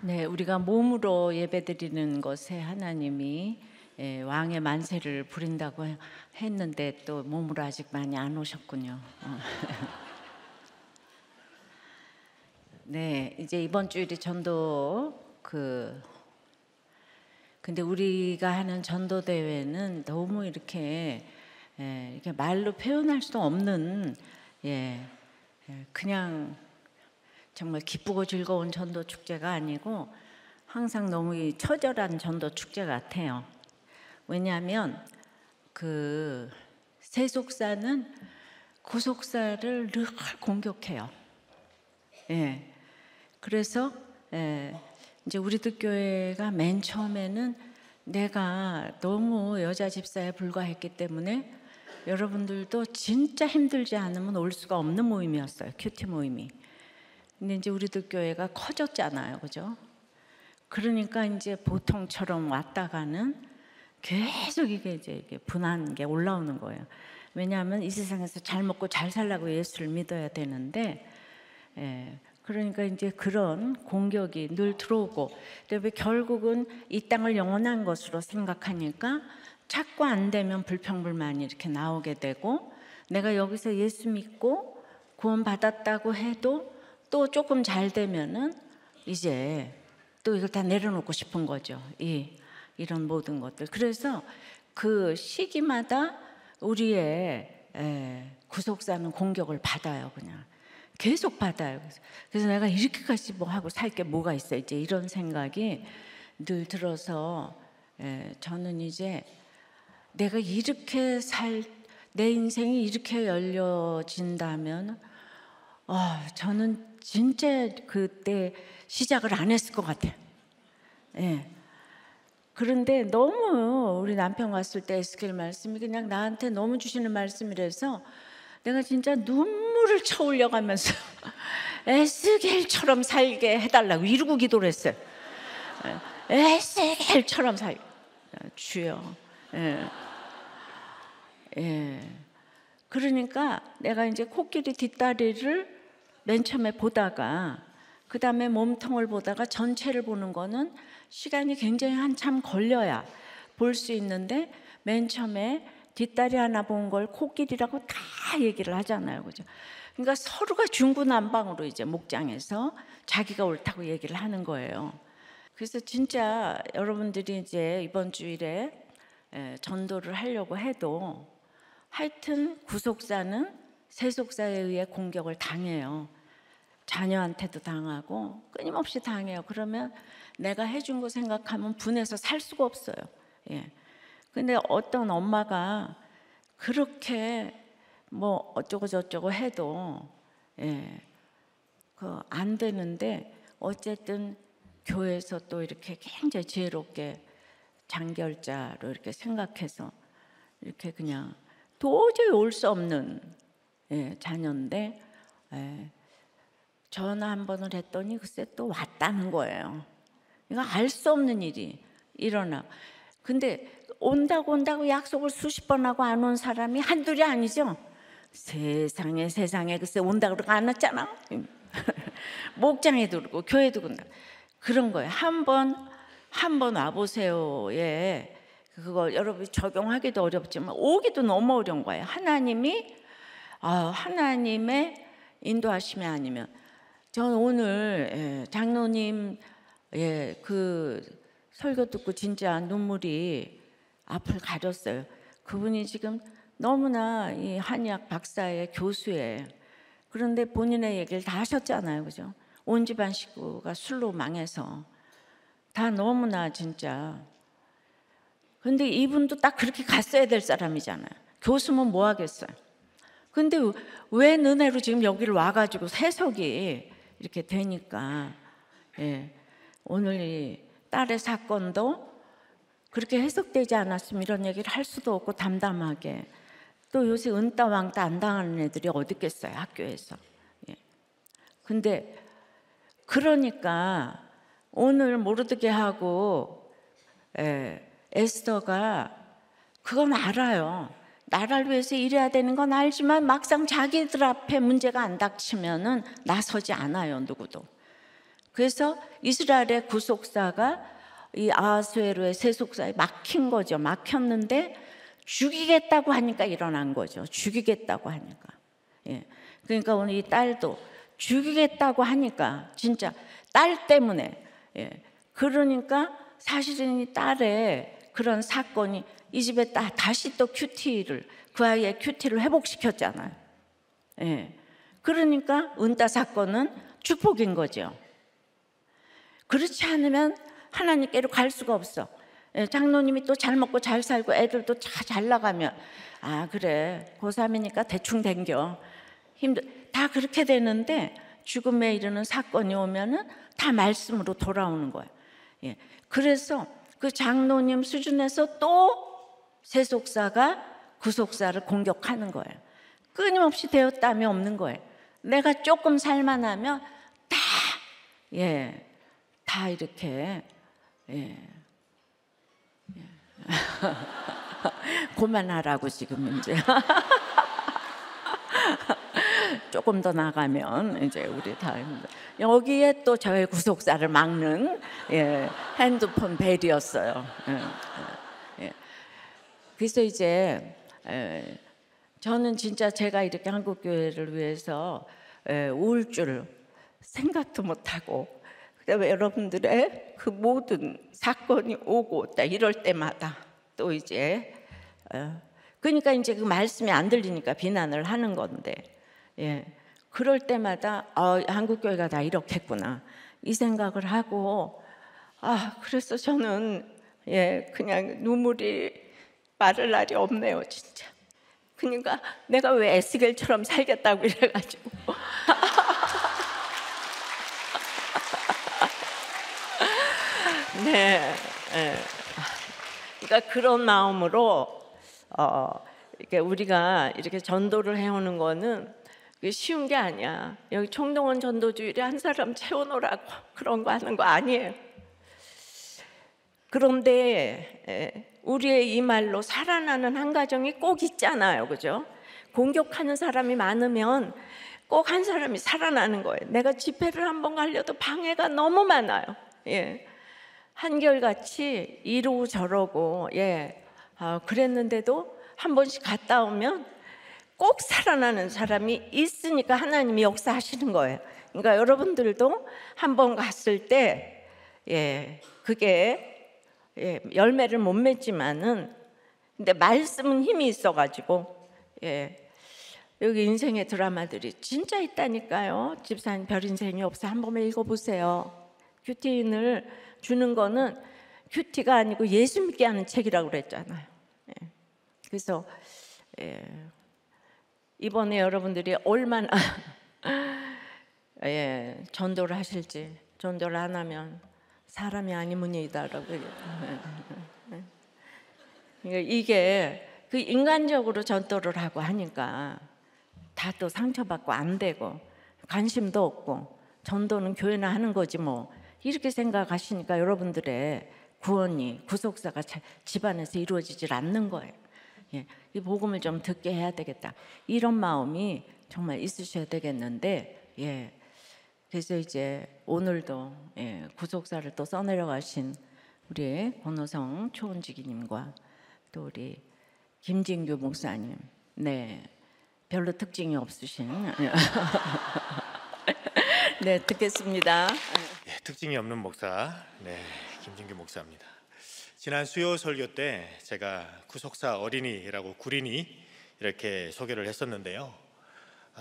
네, 우리가 몸으로 예배드리는 것에 하나님이 왕의 만세를 부린다고 했는데 또 몸으로 아직 많이 안 오셨군요. 네, 이제 이번 주일이 전도 근데 우리가 하는 전도 대회는 너무 이렇게 말로 표현할 수 없는 그냥 정말 기쁘고 즐거운 전도 축제가 아니고 항상 너무 처절한 전도 축제 같아요. 왜냐하면 그 세속사는 구속사를 늘 공격해요. 그래서 이제 우리들 교회가 맨 처음에는 내가 너무 여자 집사에 불과했기 때문에 여러분들도 진짜 힘들지 않으면 올 수가 없는 모임이었어요. 큐티 모임이. 근데 이제 우리들 교회가 커졌잖아요, 그죠? 그러니까 이제 보통처럼 왔다가는 계속 이게 분한 게 올라오는 거예요. 왜냐하면 이 세상에서 잘 먹고 잘 살라고 예수를 믿어야 되는데, 그러니까 이제 그런 공격이 늘 들어오고, 그다음에 결국은 이 땅을 영원한 것으로 생각하니까 자꾸 안 되면 불평불만이 이렇게 나오게 되고, 내가 여기서 예수 믿고 구원 받았다고 해도 또 조금 잘 되면은 이제 또 이걸 다 내려놓고 싶은 거죠. 이런 모든 것들. 그래서 그 시기마다 우리의 구속사는 공격을 받아요. 그냥 계속 받아요. 그래서 내가 이렇게까지 뭐 하고 살 게 뭐가 있어 이제 이런 생각이 늘 들어서 저는 이제 내가 이렇게 내 인생이 이렇게 열려진다면 저는 진짜 그때 시작을 안 했을 것 같아요. 그런데 너무 우리 남편 왔을 때 에스겔 말씀이 그냥 나한테 너무 주시는 말씀이라서 내가 진짜 눈물을 쳐올려가면서 에스겔처럼 살게 해달라고 이러고 기도를 했어요. 에스겔처럼 살게 주여. 그러니까 내가 이제 코끼리 뒷다리를 맨 처음에 보다가 그 다음에 몸통을 보다가 전체를 보는 거는 시간이 굉장히 한참 걸려야 볼 수 있는데 맨 처음에 뒷다리 하나 본 걸 코끼리라고 다 얘기를 하잖아요, 그죠? 그러니까 서로가 중구난방으로 이제 목장에서 자기가 옳다고 얘기를 하는 거예요. 그래서 진짜 여러분들이 이제 이번 주일에 전도를 하려고 해도 하여튼 구속사는 세속사에 의해 공격을 당해요. 자녀한테도 당하고 끊임없이 당해요. 그러면 내가 해준 거 생각하면 분해서 살 수가 없어요. 근데 어떤 엄마가 그렇게 뭐 어쩌고 저쩌고 해도 안 되는데 어쨌든 교회에서 또 이렇게 굉장히 지혜롭게 장결자로 이렇게 생각해서 이렇게 그냥 도저히 올 수 없는 자녀인데 전화 한 번을 했더니 글쎄 또 왔다는 거예요. 이거 알 수 없는 일이 일어나. 근데 온다고 약속을 수십 번 하고 안 온 사람이 한둘이 아니죠. 세상에 글쎄 온다 그러고 안 왔잖아. 목장에도 그러고 교회도 그런 거예요. 한 번 와보세요에 그거 여러분이 적용하기도 어렵지만 오기도 너무 어려운 거예요. 하나님의 인도하심이 아니면. 저는 오늘 장로님 그 설교 듣고 진짜 눈물이 앞을 가렸어요. 그분이 지금 너무나 이 한의학 박사의 교수예요. 그런데 본인의 얘기를 다 하셨잖아요, 그죠? 온 집안 식구가 술로 망해서 다 너무나 진짜. 근데 이분도 딱 그렇게 갔어야 될 사람이잖아요. 교수면 뭐 하겠어요? 근데 왜 은혜로 지금 여기를 와가지고 해석이 이렇게 되니까 오늘 이 딸의 사건도 그렇게 해석되지 않았으면 이런 얘기를 할 수도 없고 담담하게. 또 요새 은따 왕따 안 당하는 애들이 어디 있겠어요, 학교에서. 근데 그러니까 오늘 모르드게 하고 에스더가 그건 알아요. 나라를 위해서 일해야 되는 건 알지만 막상 자기들 앞에 문제가 안 닥치면은 나서지 않아요, 누구도. 그래서 이스라엘의 구속사가 이 아하수에로의 세속사에 막힌 거죠. 막혔는데 죽이겠다고 하니까 일어난 거죠. 죽이겠다고 하니까. 예. 그러니까 오늘 이 딸도 죽이겠다고 하니까 진짜 딸 때문에, 예. 그러니까 사실은 이 딸의 그런 사건이 이 집에 다시 또 큐티를, 그 아이의 큐티를 회복시켰잖아요. 예. 그러니까 은따 사건은 축복인 거죠. 그렇지 않으면 하나님께로 갈 수가 없어. 예, 장로님이 또 잘 먹고 잘 살고 애들도 잘 나가면 아 그래 고3이니까 대충 댕겨 다 그렇게 되는데 죽음에 이르는 사건이 오면은 다 말씀으로 돌아오는 거예요. 예, 그래서 그 장로님 수준에서 또 세속사가 구속사를 공격하는 거예요. 끊임없이 되었다면 없는 거예요. 내가 조금 살만하면 다 이렇게 그만하라고 지금 이제 조금 더 나가면 이제 우리 다 여기에 또 저의 구속사를 막는 핸드폰 벨이었어요. 그래서 이제 저는 진짜 제가 이렇게 한국교회를 위해서 울 줄 생각도 못하고 그다음에 여러분들의 그 모든 사건이 오고 딱 이럴 때마다 또 이제 그러니까 이제 그 말씀이 안 들리니까 비난을 하는 건데 그럴 때마다 한국교회가 다 이렇겠구나 이 생각을 하고 그래서 저는 그냥 눈물이 마를 날이 없네요 진짜. 그러니까 내가 왜 에스겔처럼 살겠다고 이래가지고 그러니까 그런 마음으로 이렇게 우리가 이렇게 전도를 해오는 거는 쉬운 게 아니야. 여기 총동원 전도주일에 한 사람 채워놓으라고 그런 거 하는 거 아니에요. 그런데 우리의 이 말로 살아나는 한 가정이 꼭 있잖아요, 그죠? 공격하는 사람이 많으면 꼭 한 사람이 살아나는 거예요. 내가 집회를 한번 가려도 방해가 너무 많아요. 한결같이 이러고 저러고 그랬는데도 한 번씩 갔다 오면 꼭 살아나는 사람이 있으니까 하나님이 역사하시는 거예요. 그러니까 여러분들도 한 번 갔을 때 그게 열매를 못 맺지만은 근데 말씀은 힘이 있어가지고 여기 인생의 드라마들이 진짜 있다니까요. 집사님 별 인생이 없어 한번 읽어보세요. 큐티인을 주는 거는 큐티가 아니고 예수 믿게 하는 책이라고 그랬잖아요. 그래서 이번에 여러분들이 얼마나 전도를 하실지 전도를 안 하면 사람이 아니문이다라고 이게 그 인간적으로 전도를 하고 하니까 다 또 상처받고 안 되고 관심도 없고 전도는 교회나 하는 거지 뭐 이렇게 생각하시니까 여러분들의 구원이 구속사가 집안에서 이루어지질 않는 거예요. 이 복음을 좀 듣게 해야 되겠다 이런 마음이 정말 있으셔야 되겠는데 그래서 이제 오늘도 구속사를 또 써내려 가신 우리 권호성 초은지기님과 또 우리 김진규 목사님 별로 특징이 없으신 듣겠습니다. 특징이 없는 목사 김진규 목사입니다. 지난 수요 설교 때 제가 구속사 어린이라고 구린이 이렇게 소개를 했었는데요.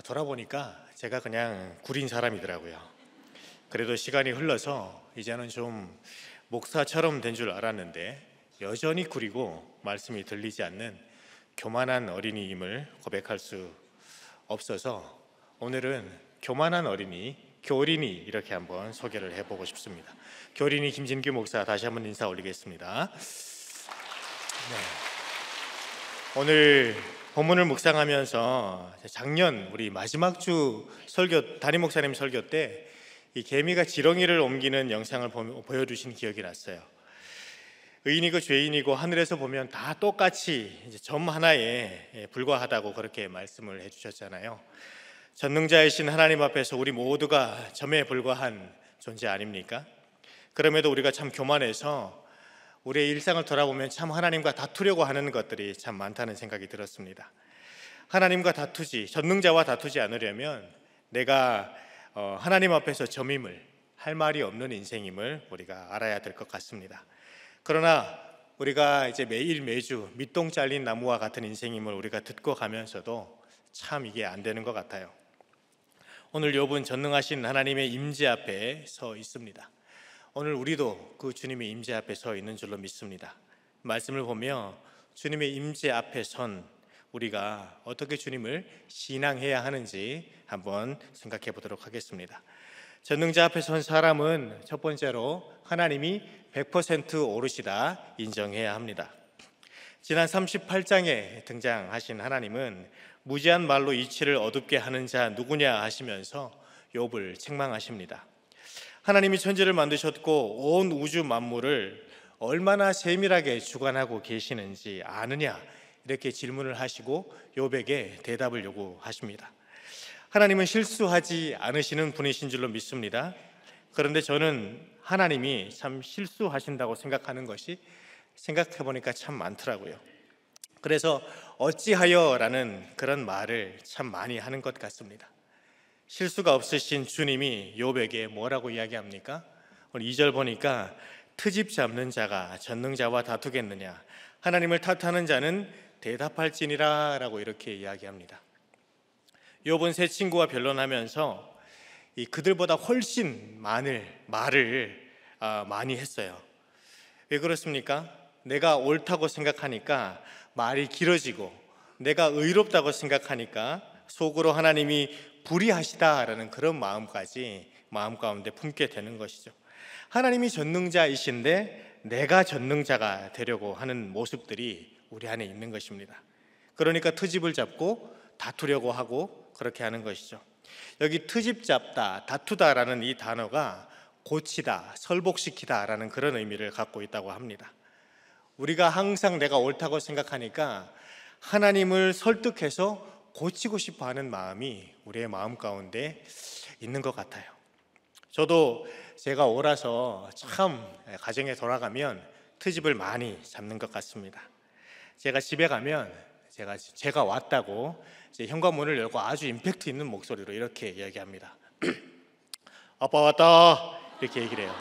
돌아보니까 제가 그냥 구린 사람이더라고요. 그래도 시간이 흘러서 이제는 좀 목사처럼 된 줄 알았는데 여전히 구리고 말씀이 들리지 않는 교만한 어린이임을 고백할 수 없어서 오늘은 교만한 어린이, 교린이 이렇게 한번 소개를 해보고 싶습니다. 교린이 김진규 목사 다시 한번 인사 올리겠습니다. 오늘 본문을 묵상하면서 작년 우리 마지막 주 설교 담임 목사님 설교 때 이 개미가 지렁이를 옮기는 영상을 보여주신 기억이 났어요. 의인이고 죄인이고 하늘에서 보면 다 똑같이 이제 점 하나에 불과하다고 그렇게 말씀을 해주셨잖아요. 전능자이신 하나님 앞에서 우리 모두가 점에 불과한 존재 아닙니까? 그럼에도 우리가 참 교만해서 우리의 일상을 돌아보면 참 하나님과 다투려고 하는 것들이 참 많다는 생각이 들었습니다. 하나님과 다투지, 전능자와 다투지 않으려면 내가 하나님 앞에서 점임을 할 말이 없는 인생임을 우리가 알아야 될 것 같습니다. 그러나 우리가 이제 매주 밑동 잘린 나무와 같은 인생임을 우리가 듣고 가면서도 참 이게 안 되는 것 같아요. 오늘 욥은 전능하신 하나님의 임재 앞에 서 있습니다. 오늘 우리도 그 주님의 임재 앞에 서 있는 줄로 믿습니다. 말씀을 보며 주님의 임재 앞에 선 우리가 어떻게 주님을 신앙해야 하는지 한번 생각해 보도록 하겠습니다. 전능자 앞에 선 사람은 첫 번째로 하나님이 100% 오르시다 인정해야 합니다. 지난 38장에 등장하신 하나님은 무지한 말로 이치를 어둡게 하는 자 누구냐 하시면서 욥을 책망하십니다. 하나님이 천지를 만드셨고 온 우주 만물을 얼마나 세밀하게 주관하고 계시는지 아느냐 이렇게 질문을 하시고 욥에게 대답을 요구하십니다. 하나님은 실수하지 않으시는 분이신 줄로 믿습니다. 그런데 저는 하나님이 참 실수하신다고 생각하는 것이 생각해 보니까 참 많더라고요. 그래서 어찌하여라는 그런 말을 참 많이 하는 것 같습니다. 실수가 없으신 주님이 욥에게 뭐라고 이야기합니까? 오늘 2절 보니까 트집 잡는 자가 전능자와 다투겠느냐, 하나님을 탓하는 자는 대답할지니라 라고 이렇게 이야기합니다. 욥은 세 친구와 변론하면서 그들보다 훨씬 말을 많이 했어요. 왜 그렇습니까? 내가 옳다고 생각하니까 말이 길어지고, 내가 의롭다고 생각하니까 속으로 하나님이 불의하시다라는 그런 마음 가운데 품게 되는 것이죠. 하나님이 전능자이신데 내가 전능자가 되려고 하는 모습들이 우리 안에 있는 것입니다. 그러니까 트집을 잡고 다투려고 하고 그렇게 하는 것이죠. 여기 트집 잡다, 다투다라는 이 단어가 고치다, 설복시키다라는 그런 의미를 갖고 있다고 합니다. 우리가 항상 내가 옳다고 생각하니까 하나님을 설득해서 고치고 싶어 하는 마음이 우리의 마음 가운데 있는 것 같아요. 저도 제가 옳아서 참 가정에 돌아가면 트집을 많이 잡는 것 같습니다. 제가 집에 가면 제가 왔다고 이제 현관문을 열고 아주 임팩트 있는 목소리로 이렇게 이야기합니다. 아빠 왔다 이렇게 얘기를 해요.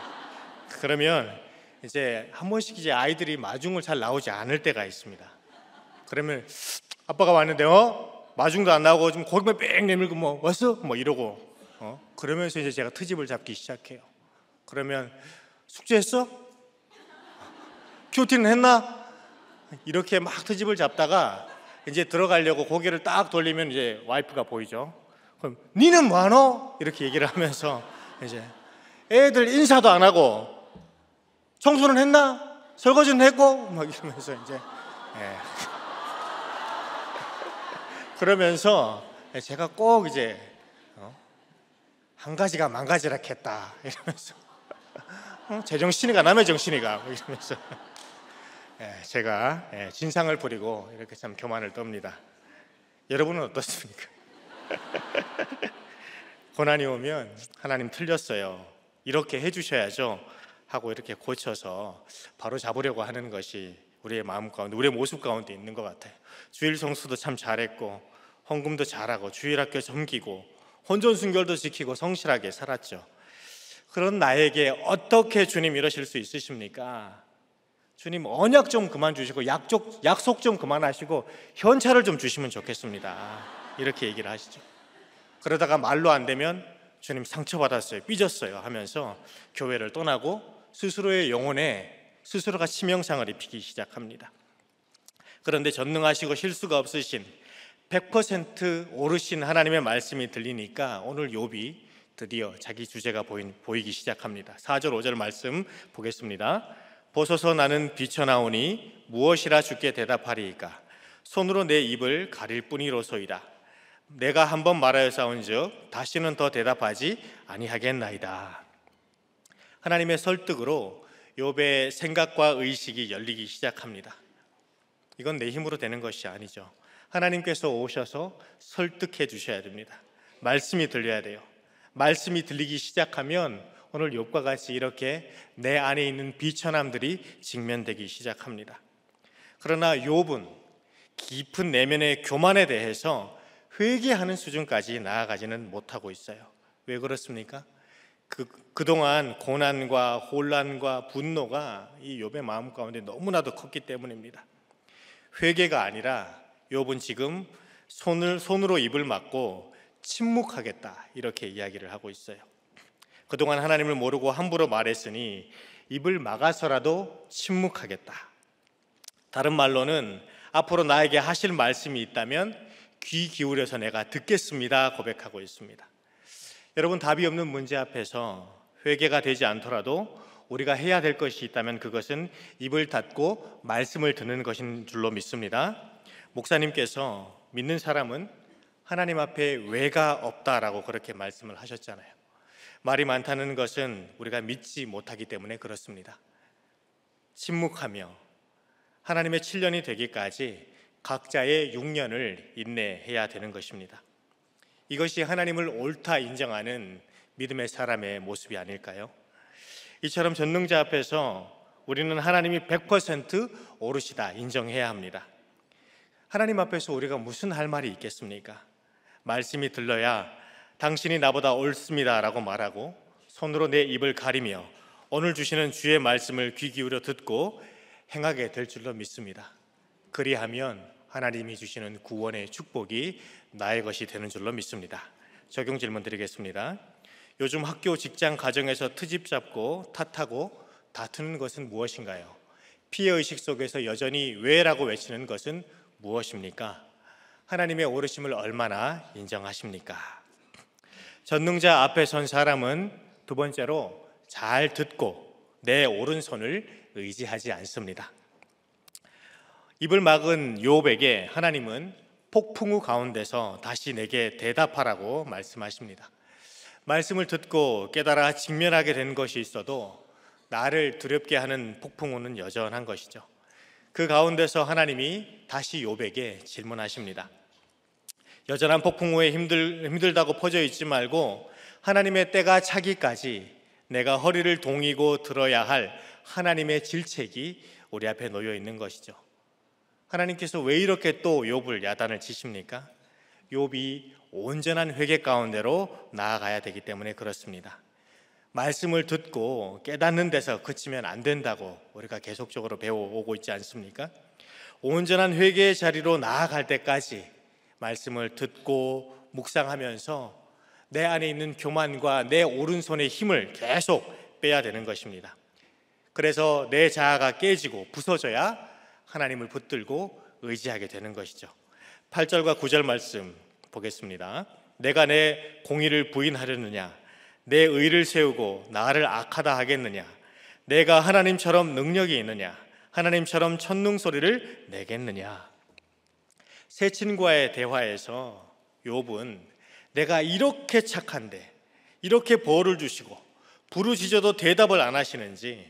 그러면 이제 한 번씩 이제 아이들이 마중을 잘 나오지 않을 때가 있습니다. 그러면 아빠가 왔는데 마중도 안 나오고 좀 고개만 뺑 내밀고 왔어? 이러고 그러면서 이제 제가 트집을 잡기 시작해요. 그러면 숙제했어? 큐티는 했나? 이렇게 막 트집을 잡다가 이제 들어가려고 고개를 딱 돌리면 이제 와이프가 보이죠. 그럼 니는 뭐하노? 이렇게 얘기를 하면서 이제 애들 인사도 안 하고 청소는 했나? 설거지는 했고? 이러면서 이제 그러면서 제가 꼭 이제 한 가지가 망가지라 했다 이러면서 제정신이가 남의 정신이가 이러면서 제가 진상을 부리고 이렇게 참 교만을 떱니다. 여러분은 어떻습니까? 고난이 오면 하나님 틀렸어요, 이렇게 해주셔야죠 하고 이렇게 고쳐서 바로 잡으려고 하는 것이 우리의 마음 가운데, 우리의 모습 가운데 있는 것 같아요. 주일 성수도 참 잘했고 헌금도 잘하고 주일학교 섬기고 혼전순결도 지키고 성실하게 살았죠. 그런 나에게 어떻게 주님 이러실 수 있으십니까? 주님 언약 좀 그만 주시고 약속 좀 그만하시고 현찰을 좀 주시면 좋겠습니다, 이렇게 얘기를 하시죠. 그러다가 말로 안 되면 주님 상처받았어요, 삐졌어요 하면서 교회를 떠나고 스스로의 영혼에 스스로가 치명상을 입히기 시작합니다. 그런데 전능하시고 실수가 없으신 100% 오르신 하나님의 말씀이 들리니까 오늘 욥이 드디어 자기 주제가 보이기 시작합니다. 4절 5절 말씀 보겠습니다. 보소서 나는 비쳐나오니 무엇이라 주께 대답하리이까? 손으로 내 입을 가릴 뿐이로소이다. 내가 한번 말하여사온즉 다시는 더 대답하지 아니하겠나이다. 하나님의 설득으로 욥의 생각과 의식이 열리기 시작합니다. 이건 내 힘으로 되는 것이 아니죠. 하나님께서 오셔서 설득해 주셔야 됩니다. 말씀이 들려야 돼요. 말씀이 들리기 시작하면 오늘 욥과 같이 이렇게 내 안에 있는 비천함들이 직면되기 시작합니다. 그러나 욥은 깊은 내면의 교만에 대해서 회개하는 수준까지 나아가지는 못하고 있어요. 왜 그렇습니까? 그동안 고난과 혼란과 분노가 이 욥의 마음 가운데 너무나도 컸기 때문입니다. 회개가 아니라 욥은 지금 손으로 입을 막고 침묵하겠다 이렇게 이야기를 하고 있어요. 그동안 하나님을 모르고 함부로 말했으니 입을 막아서라도 침묵하겠다. 다른 말로는 앞으로 나에게 하실 말씀이 있다면 귀 기울여서 내가 듣겠습니다 고백하고 있습니다. 여러분, 답이 없는 문제 앞에서 회개가 되지 않더라도 우리가 해야 될 것이 있다면 그것은 입을 닫고 말씀을 듣는 것인 줄로 믿습니다. 목사님께서 믿는 사람은 하나님 앞에 외가 없다라고 그렇게 말씀을 하셨잖아요. 말이 많다는 것은 우리가 믿지 못하기 때문에 그렇습니다. 침묵하며 하나님의 7년이 되기까지 각자의 6년을 인내해야 되는 것입니다. 이것이 하나님을 옳다 인정하는 믿음의 사람의 모습이 아닐까요? 이처럼 전능자 앞에서 우리는 하나님이 100% 옳으시다 인정해야 합니다. 하나님 앞에서 우리가 무슨 할 말이 있겠습니까? 말씀이 들려야 당신이 나보다 옳습니다 라고 말하고 손으로 내 입을 가리며 오늘 주시는 주의 말씀을 귀 기울여 듣고 행하게 될 줄로 믿습니다. 그리하면 하나님이 주시는 구원의 축복이 나의 것이 되는 줄로 믿습니다. 적용 질문 드리겠습니다. 요즘 학교, 직장, 가정에서 트집 잡고 탓하고 다투는 것은 무엇인가요? 피해의식 속에서 여전히 왜라고 외치는 것은 무엇입니까? 하나님의 오르심을 얼마나 인정하십니까? 전능자 앞에 선 사람은 두 번째로 잘 듣고 내 오른손을 의지하지 않습니다. 입을 막은 욥에게 하나님은 폭풍우 가운데서 다시 내게 대답하라고 말씀하십니다. 말씀을 듣고 깨달아 직면하게 된 것이 있어도 나를 두렵게 하는 폭풍우는 여전한 것이죠. 그 가운데서 하나님이 다시 욥에게 질문하십니다. 여전한 폭풍우에 힘들다고 퍼져 있지 말고 하나님의 때가 차기까지 내가 허리를 동이고 들어야 할 하나님의 질책이 우리 앞에 놓여 있는 것이죠. 하나님께서 왜 이렇게 또 욥을 야단을 치십니까? 욥이 온전한 회개 가운데로 나아가야 되기 때문에 그렇습니다. 말씀을 듣고 깨닫는 데서 그치면 안 된다고 우리가 계속적으로 배워오고 있지 않습니까? 온전한 회개의 자리로 나아갈 때까지 말씀을 듣고 묵상하면서 내 안에 있는 교만과 내 오른손의 힘을 계속 빼야 되는 것입니다. 그래서 내 자아가 깨지고 부서져야 하나님을 붙들고 의지하게 되는 것이죠. 8절과 9절 말씀 보겠습니다. 내가 내 공의를 부인하려느냐? 내 의를 세우고 나를 악하다 하겠느냐? 내가 하나님처럼 능력이 있느냐? 하나님처럼 천능 소리를 내겠느냐? 세친과의 대화에서 욥은 내가 이렇게 착한데 이렇게 벌을 주시고 부르짖어도 대답을 안 하시는지,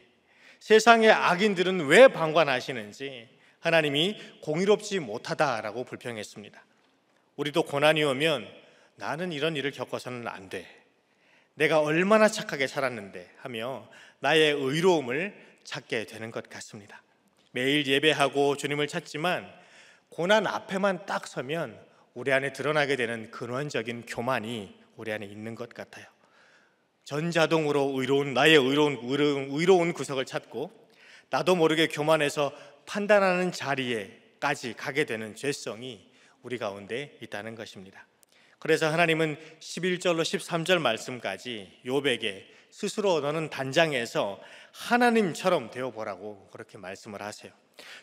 세상의 악인들은 왜 방관하시는지 하나님이 공의롭지 못하다라고 불평했습니다. 우리도 고난이 오면 나는 이런 일을 겪어서는 안 돼, 내가 얼마나 착하게 살았는데 하며 나의 의로움을 찾게 되는 것 같습니다. 매일 예배하고 주님을 찾지만 고난 앞에만 딱 서면 우리 안에 드러나게 되는 근원적인 교만이 우리 안에 있는 것 같아요. 전자동으로 나의 의로운 구석을 찾고 나도 모르게 교만해서 판단하는 자리에까지 가게 되는 죄성이 우리 가운데 있다는 것입니다. 그래서 하나님은 11절로 13절 말씀까지 욥에게 스스로 너는 단장해서 하나님처럼 되어보라고 그렇게 말씀을 하세요.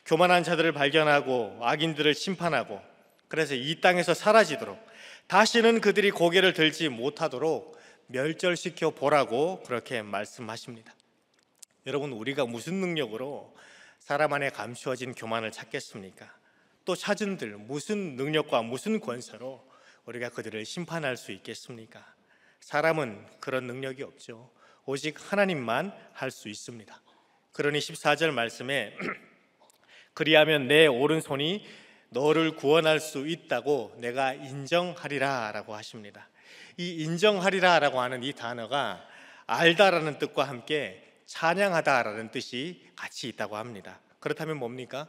교만한 자들을 발견하고 악인들을 심판하고, 그래서 이 땅에서 사라지도록, 다시는 그들이 고개를 들지 못하도록 멸절시켜 보라고 그렇게 말씀하십니다. 여러분, 우리가 무슨 능력으로 사람 안에 감추어진 교만을 찾겠습니까? 또 찾은들 무슨 능력과 무슨 권세로 우리가 그들을 심판할 수 있겠습니까? 사람은 그런 능력이 없죠. 오직 하나님만 할 수 있습니다. 그러니 14절 말씀에 그리하면 내 오른손이 너를 구원할 수 있다고 내가 인정하리라 라고 하십니다. 이 인정하리라 라고 하는 이 단어가 알다라는 뜻과 함께 찬양하다라는 뜻이 같이 있다고 합니다. 그렇다면 뭡니까?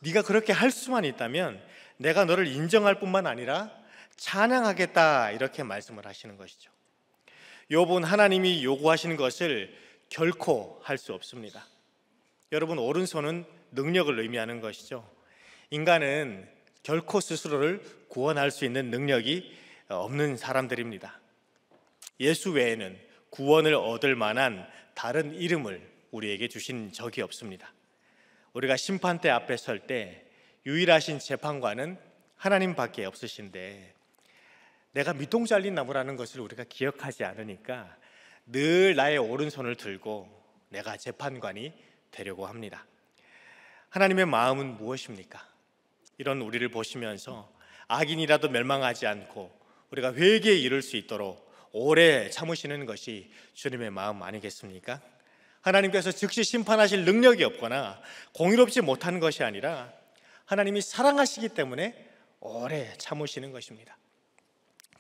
네가 그렇게 할 수만 있다면 내가 너를 인정할 뿐만 아니라 찬양하겠다, 이렇게 말씀을 하시는 것이죠. 욥은 하나님이 요구하시는 것을 결코 할 수 없습니다. 여러분, 오른손은 능력을 의미하는 것이죠. 인간은 결코 스스로를 구원할 수 있는 능력이 없는 사람들입니다. 예수 외에는 구원을 얻을 만한 다른 이름을 우리에게 주신 적이 없습니다. 우리가 심판대 앞에 설 때 유일하신 재판관은 하나님밖에 없으신데, 내가 밑동 잘린 나무라는 것을 우리가 기억하지 않으니까 늘 나의 오른손을 들고 내가 재판관이 되려고 합니다. 하나님의 마음은 무엇입니까? 이런 우리를 보시면서 악인이라도 멸망하지 않고 우리가 회개에 이를 수 있도록 오래 참으시는 것이 주님의 마음 아니겠습니까? 하나님께서 즉시 심판하실 능력이 없거나 공의롭지 못한 것이 아니라 하나님이 사랑하시기 때문에 오래 참으시는 것입니다.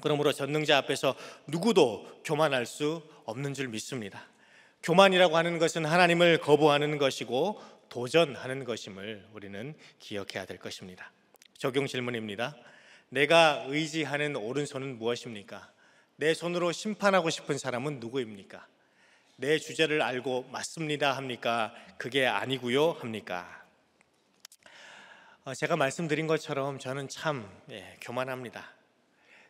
그러므로 전능자 앞에서 누구도 교만할 수 없는 줄 믿습니다. 교만이라고 하는 것은 하나님을 거부하는 것이고 도전하는 것임을 우리는 기억해야 될 것입니다. 적용 질문입니다. 내가 의지하는 오른손은 무엇입니까? 내 손으로 심판하고 싶은 사람은 누구입니까? 내 주제를 알고 맞습니다 합니까? 그게 아니고요 합니까? 제가 말씀드린 것처럼 저는 참 교만합니다.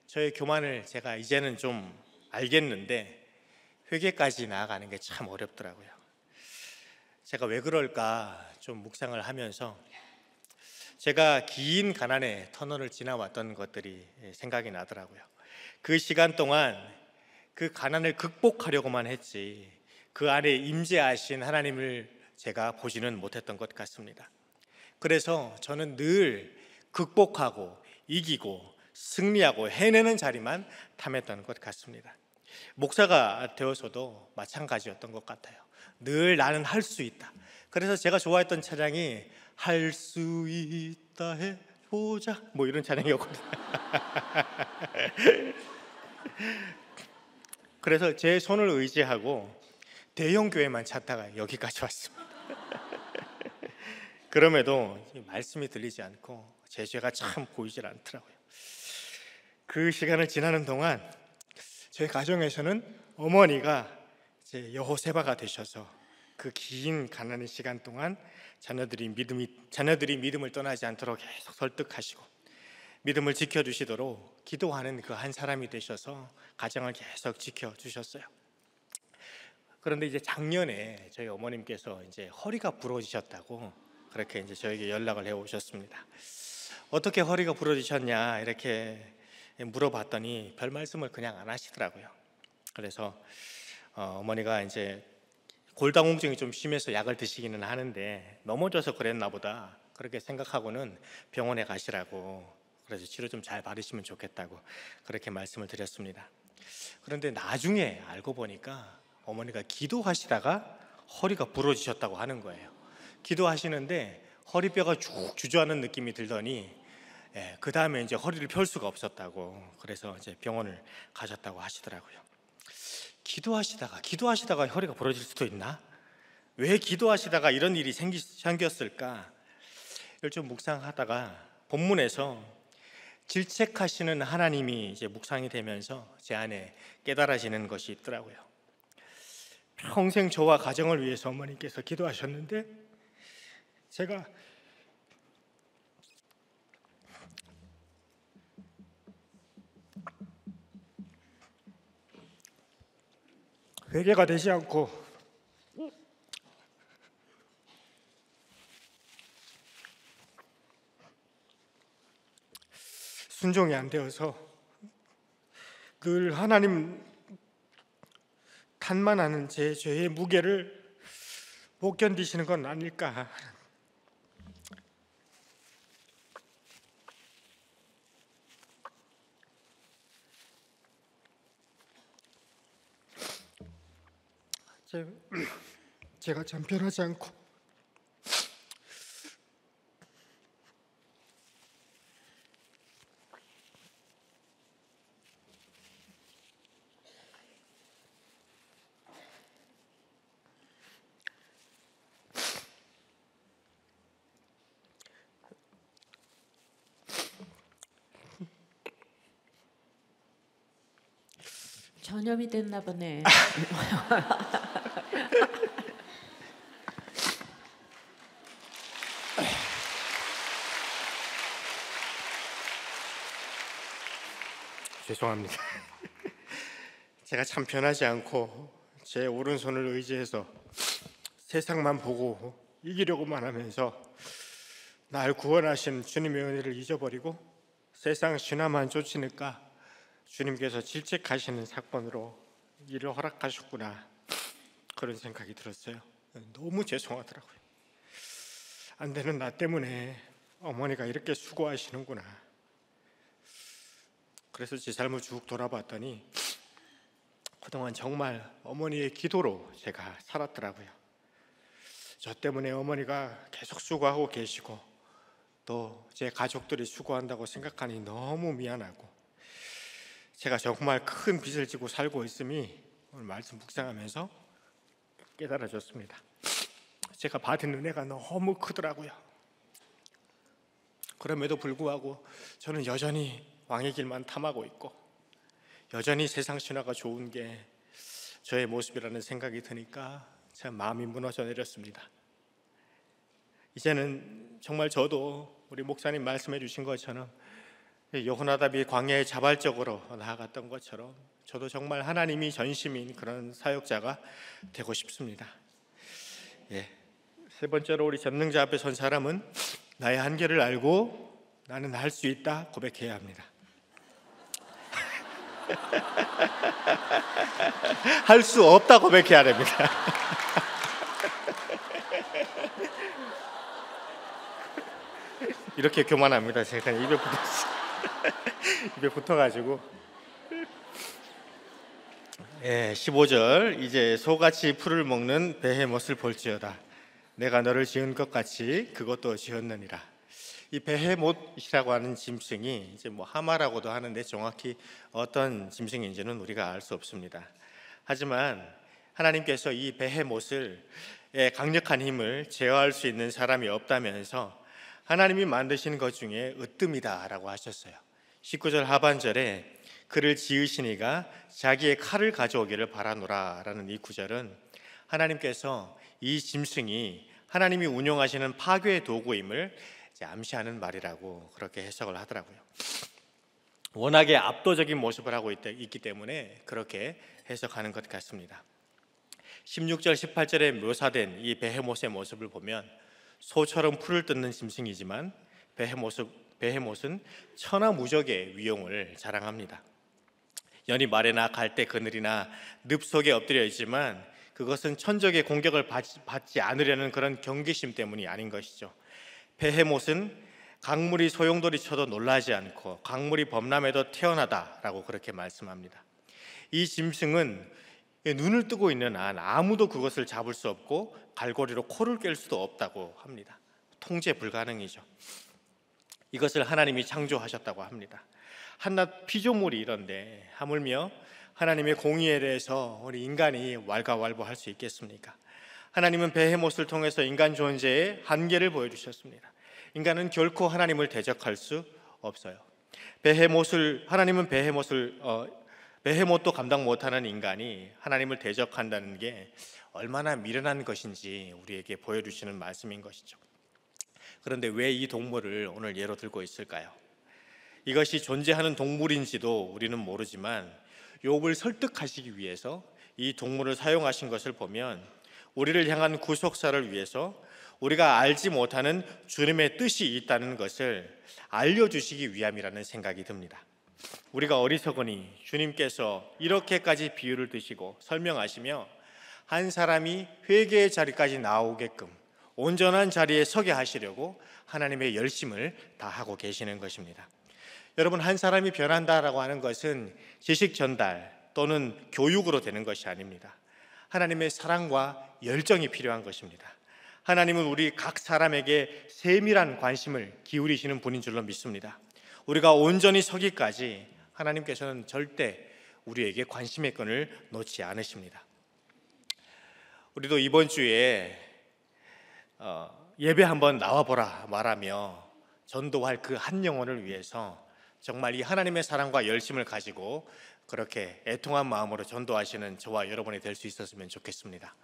저의 교만을 제가 이제는 좀 알겠는데 회개까지 나아가는 게 참 어렵더라고요. 제가 왜 그럴까 좀 묵상을 하면서 제가 긴 가난의 터널을 지나왔던 것들이 생각이 나더라고요. 그 시간 동안 그 가난을 극복하려고만 했지 그 안에 임재하신 하나님을 제가 보지는 못했던 것 같습니다. 그래서 저는 늘 극복하고 이기고 승리하고 해내는 자리만 탐했던 것 같습니다. 목사가 되어서도 마찬가지였던 것 같아요. 늘 나는 할 수 있다. 그래서 제가 좋아했던 찬양이 할 수 있다 해보자, 뭐 이런 찬양이었거든요. 그래서 제 손을 의지하고 대형 교회만 찾다가 여기까지 왔습니다. 그럼에도 말씀이 들리지 않고 제 죄가 참 보이질 않더라고요. 그 시간을 지나는 동안 저희 가정에서는 어머니가 제 여호세바가 되셔서 그 긴 가난의 시간 동안 자녀들이 믿음을 떠나지 않도록 계속 설득하시고 믿음을 지켜주시도록 기도하는 그 한 사람이 되셔서 가정을 계속 지켜주셨어요. 그런데 이제 작년에 저희 어머님께서 이제 허리가 부러지셨다고 그렇게 이제 저에게 연락을 해오셨습니다. 어떻게 허리가 부러지셨냐 이렇게 물어봤더니 별 말씀을 그냥 안 하시더라고요. 그래서 어머니가 이제 골다공증이 좀 심해서 약을 드시기는 하는데 넘어져서 그랬나 보다 그렇게 생각하고는 병원에 가시라고, 그래서 치료 좀 잘 받으시면 좋겠다고 그렇게 말씀을 드렸습니다. 그런데 나중에 알고 보니까 어머니가 기도하시다가 허리가 부러지셨다고 하는 거예요. 기도하시는데 허리뼈가 쭉 주저하는 느낌이 들더니 그 다음에 이제 허리를 펼 수가 없었다고, 그래서 이제 병원을 가셨다고 하시더라고요. 기도하시다가 허리가 부러질 수도 있나? 왜 기도하시다가 이런 일이 생겼을까? 이걸 좀 묵상하다가 본문에서 질책하시는 하나님이 이제 묵상이 되면서 제 안에 깨달아지는 것이 있더라고요. 평생 저와 가정을 위해서 어머니께서 기도하셨는데 제가 회개가 되지 않고 순종이 안 되어서 늘 하나님 탄만하는 제 죄의 무게를 못 견디시는 건 아닐까. 제가 참 변하지 않고 전염이 됐나 보네. 죄송합니다. 제가 참 변하지 않고 제 오른손을 의지해서 세상만 보고 이기려고만 하면서 날 구원하신 주님의 은혜를 잊어버리고 세상 신화만 쫓으니까 주님께서 질책하시는 사건으로 일을 허락하셨구나, 그런 생각이 들었어요. 너무 죄송하더라고요. 안 되는 나 때문에 어머니가 이렇게 수고하시는구나. 그래서 제 삶을 쭉 돌아봤더니 그동안 정말 어머니의 기도로 제가 살았더라고요. 저 때문에 어머니가 계속 수고하고 계시고 또 제 가족들이 수고한다고 생각하니 너무 미안하고, 제가 정말 큰 빚을 지고 살고 있음이 오늘 말씀 묵상하면서 깨달아졌습니다. 제가 받은 은혜가 너무 크더라고요. 그럼에도 불구하고 저는 여전히 왕의 길만 탐하고 있고 여전히 세상 신화가 좋은 게 저의 모습이라는 생각이 드니까 참 마음이 무너져 내렸습니다. 이제는 정말 저도 우리 목사님 말씀해 주신 것처럼 여호나답이 광야에 자발적으로 나아갔던 것처럼 저도 정말 하나님이 전심인 그런 사역자가 되고 싶습니다. 세 번째로 우리 전능자 앞에 선 사람은 나의 한계를 알고 나는 할 수 있다 고백해야 합니다. 할 수 없다 고백해야 됩니다. 이렇게 교만합니다. 제가 입에 붙어가지고. 15절, 이제 소같이 풀을 먹는 베헤못을 볼지어다. 내가 너를 지은 것 같이 그것도 지었느니라. 이 베헤못이라고 하는 짐승이 이제 하마라고도 하는데 정확히 어떤 짐승인지는 우리가 알 수 없습니다. 하지만 하나님께서 이 베헤못을 강력한 힘을 제어할 수 있는 사람이 없다면서 하나님이 만드신 것 중에 으뜸이다라고 하셨어요. 19절 하반절에 그를 지으시니가 자기의 칼을 가져오기를 바라노라라는 이 구절은 하나님께서 이 짐승이 하나님이 운용하시는 파괴의 도구임을 암시하는 말이라고 그렇게 해석을 하더라고요. 워낙에 압도적인 모습을 하고 있기 때문에 그렇게 해석하는 것 같습니다. 16절 18절에 묘사된 이 베헤못의 모습을 보면 소처럼 풀을 뜯는 짐승이지만 베헤못은 천하무적의 위용을 자랑합니다. 연이 말에나 갈대 그늘이나 늪 속에 엎드려 있지만 그것은 천적의 공격을 받지 않으려는 그런 경계심 때문이 아닌 것이죠. 베헤못은 강물이 소용돌이 쳐도 놀라지 않고 강물이 범람해도 태어나다라고 그렇게 말씀합니다. 이 짐승은 눈을 뜨고 있는 한 아무도 그것을 잡을 수 없고 갈고리로 코를 깰 수도 없다고 합니다. 통제 불가능이죠. 이것을 하나님이 창조하셨다고 합니다. 한낱 피조물이 이런데 하물며 하나님의 공의에 대해서 우리 인간이 왈가왈부할 수 있겠습니까? 하나님은 베헤못을 통해서 인간 존재의 한계를 보여주셨습니다. 인간은 결코 하나님을 대적할 수 없어요. 하나님은 베헤못도 감당 못하는 인간이 하나님을 대적한다는 게 얼마나 미련한 것인지 우리에게 보여주시는 말씀인 것이죠. 그런데 왜 이 동물을 오늘 예로 들고 있을까요? 이것이 존재하는 동물인지도 우리는 모르지만 욥을 설득하시기 위해서 이 동물을 사용하신 것을 보면 우리를 향한 구속사를 위해서 우리가 알지 못하는 주님의 뜻이 있다는 것을 알려주시기 위함이라는 생각이 듭니다. 우리가 어리석으니 주님께서 이렇게까지 비유를 드시고 설명하시며 한 사람이 회개의 자리까지 나오게끔 온전한 자리에 서게 하시려고 하나님의 열심을 다하고 계시는 것입니다. 여러분, 한 사람이 변한다라고 하는 것은 지식 전달 또는 교육으로 되는 것이 아닙니다. 하나님의 사랑과 열정이 필요한 것입니다. 하나님은 우리 각 사람에게 세밀한 관심을 기울이시는 분인 줄로 믿습니다. 우리가 온전히 서기까지 하나님께서는 절대 우리에게 관심의 끈을 놓지 않으십니다. 우리도 이번 주에 예배 한번 나와보라 말하며 전도할 그 한 영혼을 위해서 정말 이 하나님의 사랑과 열심을 가지고 그렇게 애통한 마음으로 전도하시는 저와 여러분이 될 수 있었으면 좋겠습니다.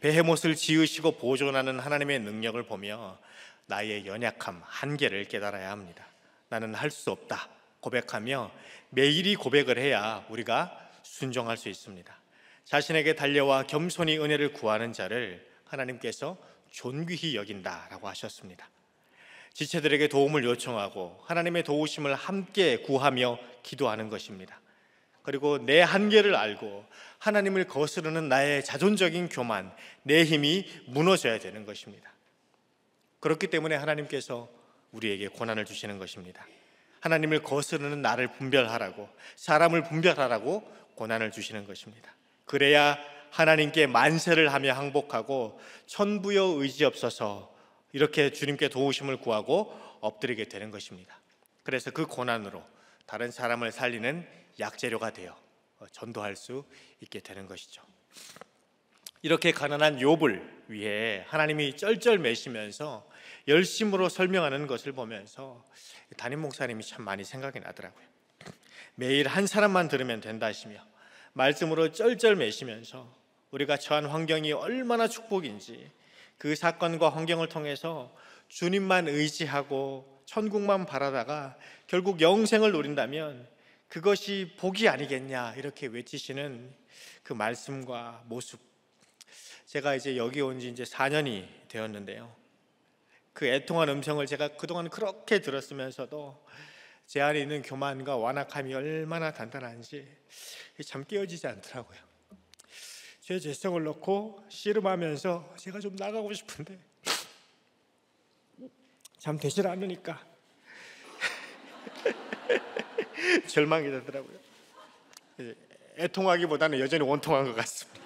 베헤못을 지으시고 보존하는 하나님의 능력을 보며 나의 연약함, 한계를 깨달아야 합니다. 나는 할 수 없다 고백하며 매일이 고백을 해야 우리가 순종할 수 있습니다. 자신에게 달려와 겸손히 은혜를 구하는 자를 하나님께서 존귀히 여긴다라고 하셨습니다. 지체들에게 도움을 요청하고 하나님의 도우심을 함께 구하며 기도하는 것입니다. 그리고 내 한계를 알고 하나님을 거스르는 나의 자존적인 교만, 내 힘이 무너져야 되는 것입니다. 그렇기 때문에 하나님께서 우리에게 고난을 주시는 것입니다. 하나님을 거스르는 나를 분별하라고, 사람을 분별하라고 고난을 주시는 것입니다. 그래야 하나님께 만세를 하며 항복하고 천부여 의지없어서 이렇게 주님께 도우심을 구하고 엎드리게 되는 것입니다. 그래서 그 고난으로 다른 사람을 살리는 약재료가 되어 전도할 수 있게 되는 것이죠. 이렇게 가난한 욥을 위해 하나님이 쩔쩔매시면서 열심으로 설명하는 것을 보면서 담임 목사님이 참 많이 생각이 나더라고요. 매일 한 사람만 들으면 된다 하시며 말씀으로 쩔쩔매시면서 우리가 처한 환경이 얼마나 축복인지, 그 사건과 환경을 통해서 주님만 의지하고 천국만 바라다가 결국 영생을 누린다면 그것이 복이 아니겠냐, 이렇게 외치시는 그 말씀과 모습. 제가 이제 여기 온 지 이제 4년이 되었는데요, 그 애통한 음성을 제가 그동안 그렇게 들었으면서도 제 안에 있는 교만과 완악함이 얼마나 단단한지 참 깨어지지 않더라고요. 제 죄성을 넣고 씨름하면서 제가 좀 나가고 싶은데 참 되질 않으니까 절망이 되더라고요. 애통하기보다는 여전히 원통한 것 같습니다.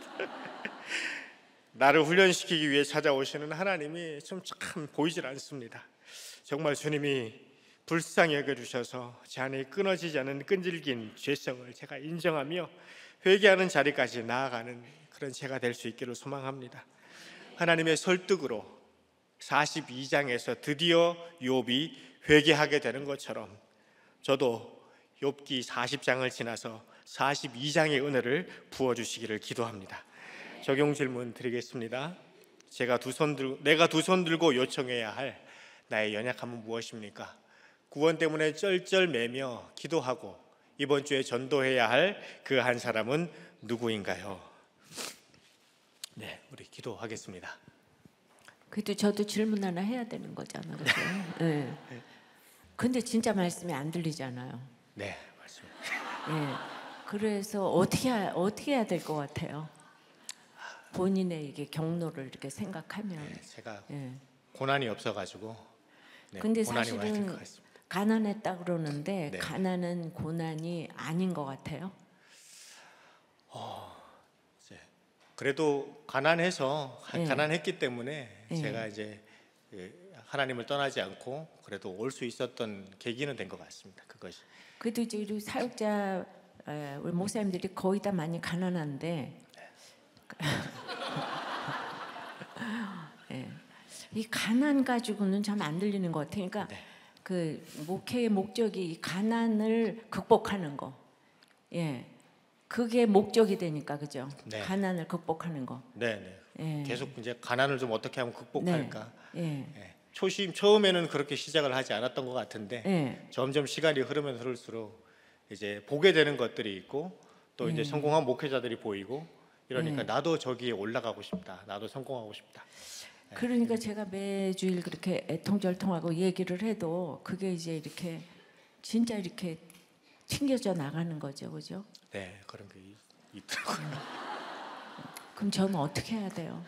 나를 훈련시키기 위해 찾아오시는 하나님이 참 보이질 않습니다. 정말 주님이 불쌍히 여겨주셔서 제 안에 끊어지지 않은 끈질긴 죄성을 제가 인정하며 회개하는 자리까지 나아가는 그런 제가 될 수 있기를 소망합니다. 하나님의 설득으로 42장에서 드디어 욥이 회개하게 되는 것처럼 저도 욥기 40장을 지나서 42장의 은혜를 부어주시기를 기도합니다. 적용 질문 드리겠습니다. 내가 두 손 들고 요청해야 할 나의 연약함은 무엇입니까? 구원 때문에 쩔쩔매며 기도하고 이번 주에 전도해야 할 그 한 사람은 누구인가요? 네, 우리 기도하겠습니다. 그래도 저도 질문 하나 해야 되는 거잖아요, 그죠? 네. 근데 진짜 말씀이 안 들리잖아요. 네, 맞습니다. 네. 그래서 어떻게 해야 될 것 같아요? 본인의 이게 경로를 이렇게 생각하면. 네, 제가 네. 고난이 없어가지고. 네, 근데 고난이 와야 될것 사실은 같습니다. 가난했다 그러는데 네. 가난은 고난이 아닌 것 같아요. 그래도 가난해서 네. 가난했기 때문에 네. 제가 이제 하나님을 떠나지 않고 그래도 올 수 있었던 계기는 된 것 같습니다. 그것이. 그래도 이제 우리 사역자 우리 목사님들이 거의 다 많이 가난한데 네. 이 가난 가지고는 참 안 들리는 것 같아요. 그러니까 네. 그 목회의 목적이 이 가난을 극복하는 거, 예, 그게 목적이 되니까 그죠? 네. 가난을 극복하는 거. 네. 예. 계속 이제 가난을 좀 어떻게 하면 극복할까. 네. 예. 처음에는 그렇게 시작을 하지 않았던 것 같은데 예. 점점 시간이 흐르면 흐를수록 이제 보게 되는 것들이 있고 또 이제 성공한 목회자들이 보이고 이러니까 나도 저기에 올라가고 싶다. 나도 성공하고 싶다. 그러니까 제가 매주일 그렇게 애통절통하고 얘기를 해도 그게 이제 이렇게 진짜 이렇게 튕겨져 나가는 거죠, 그죠? 네, 그런 게 있더라고요. 그럼 저는 어떻게 해야 돼요?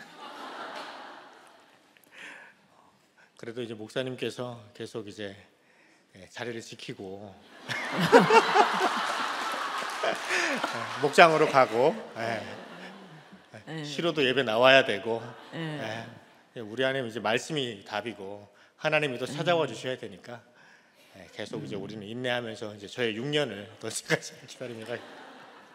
그래도 이제 목사님께서 계속 이제 자리를 지키고 목장으로 가고 시로도 예배 나와야 되고 우리 안에 이제 말씀이 답이고 하나님이 또 찾아와 주셔야 되니까 계속 이제 우리는 인내하면서 이제 저의 6년을 더 기다립니다.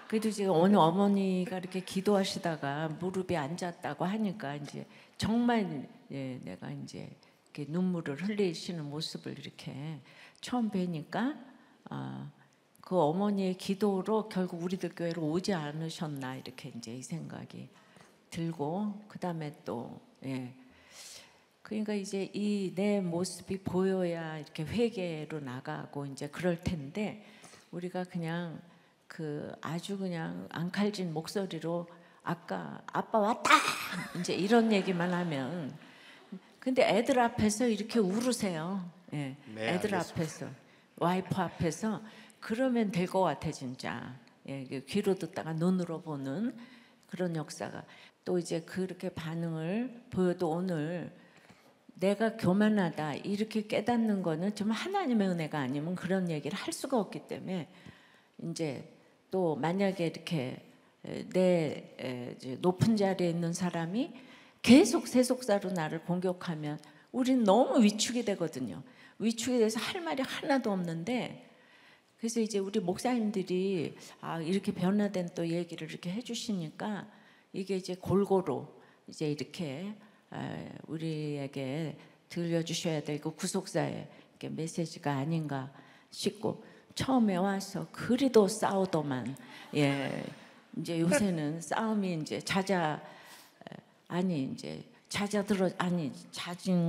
그래도 지금 어느 어머니가 이렇게 기도하시다가 무릎에 앉았다고 하니까 이제 정말 내가 이제 이렇게 눈물을 흘리시는 모습을 이렇게 처음 뵈니까 그 어머니의 기도로 결국 우리들 교회로 오지 않으셨나 이렇게 이제 이 생각이 들고, 그다음에 또 그러니까 이제 이 내 모습이 보여야 이렇게 회개로 나가고 이제 그럴 텐데, 우리가 그냥 그 아주 그냥 앙칼진 목소리로 아까 아빠 왔다 이제 이런 얘기만 하면, 근데 애들 앞에서 이렇게 울으세요. 네, 애들 알겠습니다. 앞에서, 와이프 앞에서 그러면 될 것 같아 진짜. 귀로 듣다가 눈으로 보는 그런 역사가 또 이제 그렇게 반응을 보여도, 오늘 내가 교만하다 이렇게 깨닫는 거는 정말 하나님의 은혜가 아니면 그런 얘기를 할 수가 없기 때문에, 이제 또 만약에 이렇게 내 이제 높은 자리에 있는 사람이 계속 세속사로 나를 공격하면 우리는 너무 위축이 되거든요. 위축이 돼서 할 말이 하나도 없는데, 그래서 이제 우리 목사님들이 이렇게 변화된 또 얘기를 이렇게 해주시니까 이게 이제 골고루 이제 이렇게 우리에게 들려주셔야 될 그 구속사의 메시지가 아닌가 싶고, 처음에 와서 그리도 싸우더만 이제 요새는 싸움이 이제 잦은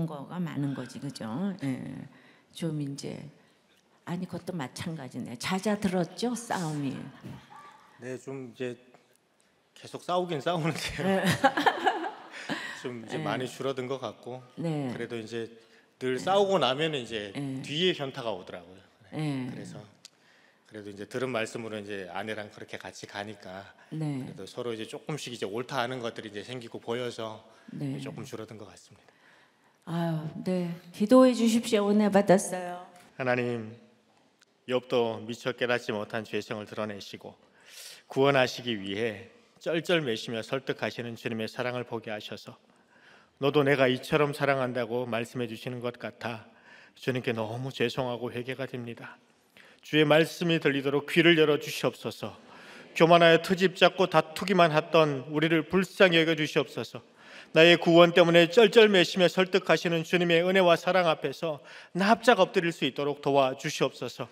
거가 많은 거지, 그죠? 좀 이제 그것도 마찬가지네. 잦아들었죠, 싸움이. 네, 좀 이제 계속 싸우긴 싸우는데요. 좀 이제 많이 줄어든 것 같고, 그래도 이제 늘 싸우고 나면 이제 뒤에 현타가 오더라고요. 그래서 그래도 이제 들은 말씀으로 이제 아내랑 그렇게 같이 가니까 그래도 서로 이제 조금씩 이제 옳다 하는 것들이 이제 생기고 보여서 조금 줄어든 것 같습니다. 기도해 주십시오. 은혜 받았어요. 하나님, 욥도 미처 깨닫지 못한 죄성을 드러내시고 구원하시기 위해 쩔쩔매시며 설득하시는 주님의 사랑을 보게 하셔서, 너도 내가 이처럼 사랑한다고 말씀해 주시는 것 같아 주님께 너무 죄송하고 회개가 됩니다. 주의 말씀이 들리도록 귀를 열어 주시옵소서. 교만하여 트집 잡고 다투기만 했던 우리를 불쌍히 여겨 주시옵소서. 나의 구원 때문에 쩔쩔매시며 설득하시는 주님의 은혜와 사랑 앞에서 납작 엎드릴 수 있도록 도와주시옵소서.